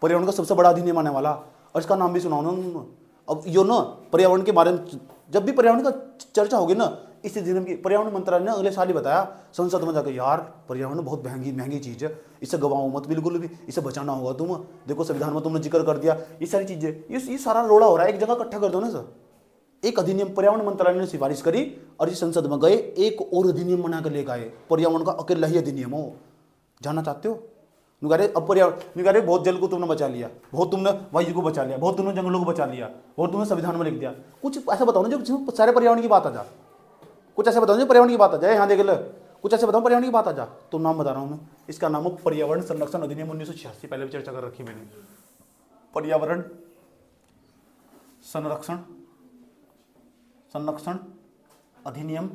पर्यावरण का सबसे बड़ा अधिनियम आने वाला, और इसका नाम भी सुनाओ ना। अब यो ना पर्यावरण के बारे में जब भी पर्यावरण का चर्चा होगी ना, इस दिन की पर्यावरण मंत्रालय ने अगले साल ही बताया संसद में जाकर, यार पर्यावरण बहुत महंगी चीज़ है, इसे गवाओ मत बिल्कुल भी, इसे बचाना होगा तुम। देखो संविधान में तुमने जिक्र कर दिया, ये सारी चीज़ें, ये सारा रोड़ा हो रहा है, एक जगह इकट्ठा कर दो ना सर। एक अधिनियम पर्यावरण मंत्रालय ने सिफारिश करी और इस संसद में गए, एक और अधिनियम बनाकर लेकर आए, पर्यावरण का अकेला ही अधिनियम हो। जानना चाहते हो? अब पर्यावरण बहुत जल को तुमने बचा लिया, बहुत तुमने वायु को बचा लिया, बहुत तुमने जंगलों को बचा लिया, बहुत तुमने संविधान में लिख दिया। कुछ ऐसा बताओ ना जो सारे पर्यावरण की बात आ जा, कुछ ऐसे बताओ जो पर्यावरण की बात आ जाए। यहाँ देख ले, कुछ ऐसे बताओ पर्यावरण की बात आ जा। तो नाम बता रहा हूँ मैं, इसका नाम है पर्यावरण संरक्षण अधिनियम 1986। पहले भी चर्चा कर रखी मैंने। पर्यावरण संरक्षण अधिनियम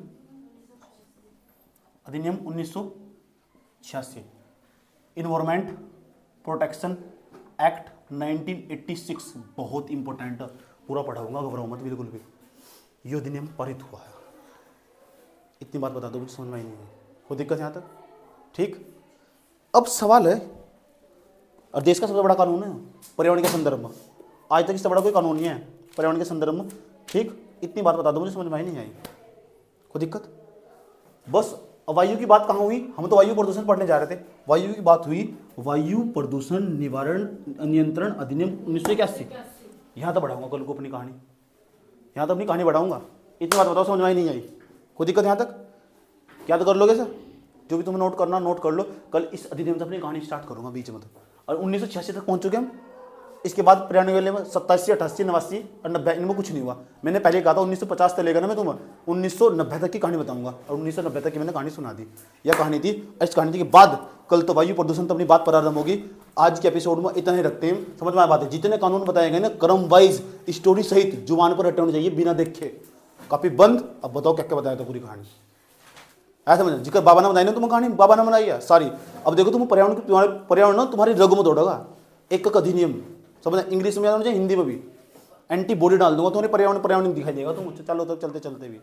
1986। इन्वायरमेंट प्रोटेक्शन एक्ट 1986, बहुत इंपॉर्टेंट, पूरा पढ़ाऊंगा, घबराओ मत बिल्कुल भी। ये अधिनियम पारित हुआ है, इतनी बात बता दो, मुझे समझ में ही नहीं है, कोई दिक्कत यहाँ तक? ठीक। अब सवाल है, और देश का सबसे बड़ा कानून है पर्यावरण के संदर्भ में, आज तक इससे बड़ा कोई कानून नहीं है पर्यावरण के संदर्भ में। ठीक, इतनी बात बता दो, मुझे समझ में ही नहीं आई, कोई दिक्कत? बस वायु की बात कहाँ हुई? हम तो वायु प्रदूषण पढ़ने जा रहे थे, वायु की बात हुई, वायु प्रदूषण निवारण नियंत्रण अधिनियम 1981। यहाँ तक बढ़ाऊंगा कल को अपनी कहानी, यहाँ तक अपनी कहानी बढ़ाऊंगा। इतनी बात बताओ, समझ में ही नहीं आई, कोई दिक्कत यहाँ तक? क्या तो कर लोगे सर? जो भी तुम्हें नोट करना नोट कर लो, कल इस अधिनियम से अपनी कहानी स्टार्ट करूंगा बीच में। और 1986 तक पहुंच चुके हम। इसके बाद पर्यावरण वेले में 87, 88, 89 और 90 इनमें कुछ नहीं हुआ। मैंने पहले कहा था 1950 से लेकर ना मैं तुम्हें 1990 तक की कहानी बताऊंगा, और 1990 तक की मैंने कहानी सुना दी। यह कहानी थी। इस कहानी के बाद कल तो वायु प्रदूषण तो अपनी बात प्रारंभ होगी। आज के एपिसोड में इतना ही रखते हैं। समझ में आ बात है? जितने कानून बताए गए ना क्रम वाइज स्टोरी सहित जुबान पर रटे होने चाहिए बिना देखे। कॉपी बंद। अब बताओ क्या क्या बताया था पूरी कहानी, ऐसा समझ। जिक्र बाबा ने बनाई ना तुम्हें कहानी, बाबा ने बनाई है सारी। अब देखो तुम पर्यावरण ना तुम्हारी रग में दौड़ेगा। एक अधिनियम समझ, इंग्लिश में आना चाहिए, हिंदी में भी। एंटीबॉडी डाल दूंगा तुम्हारे पर्यावरण दिखाई देगा तुम। चलो तो चलते चलते भी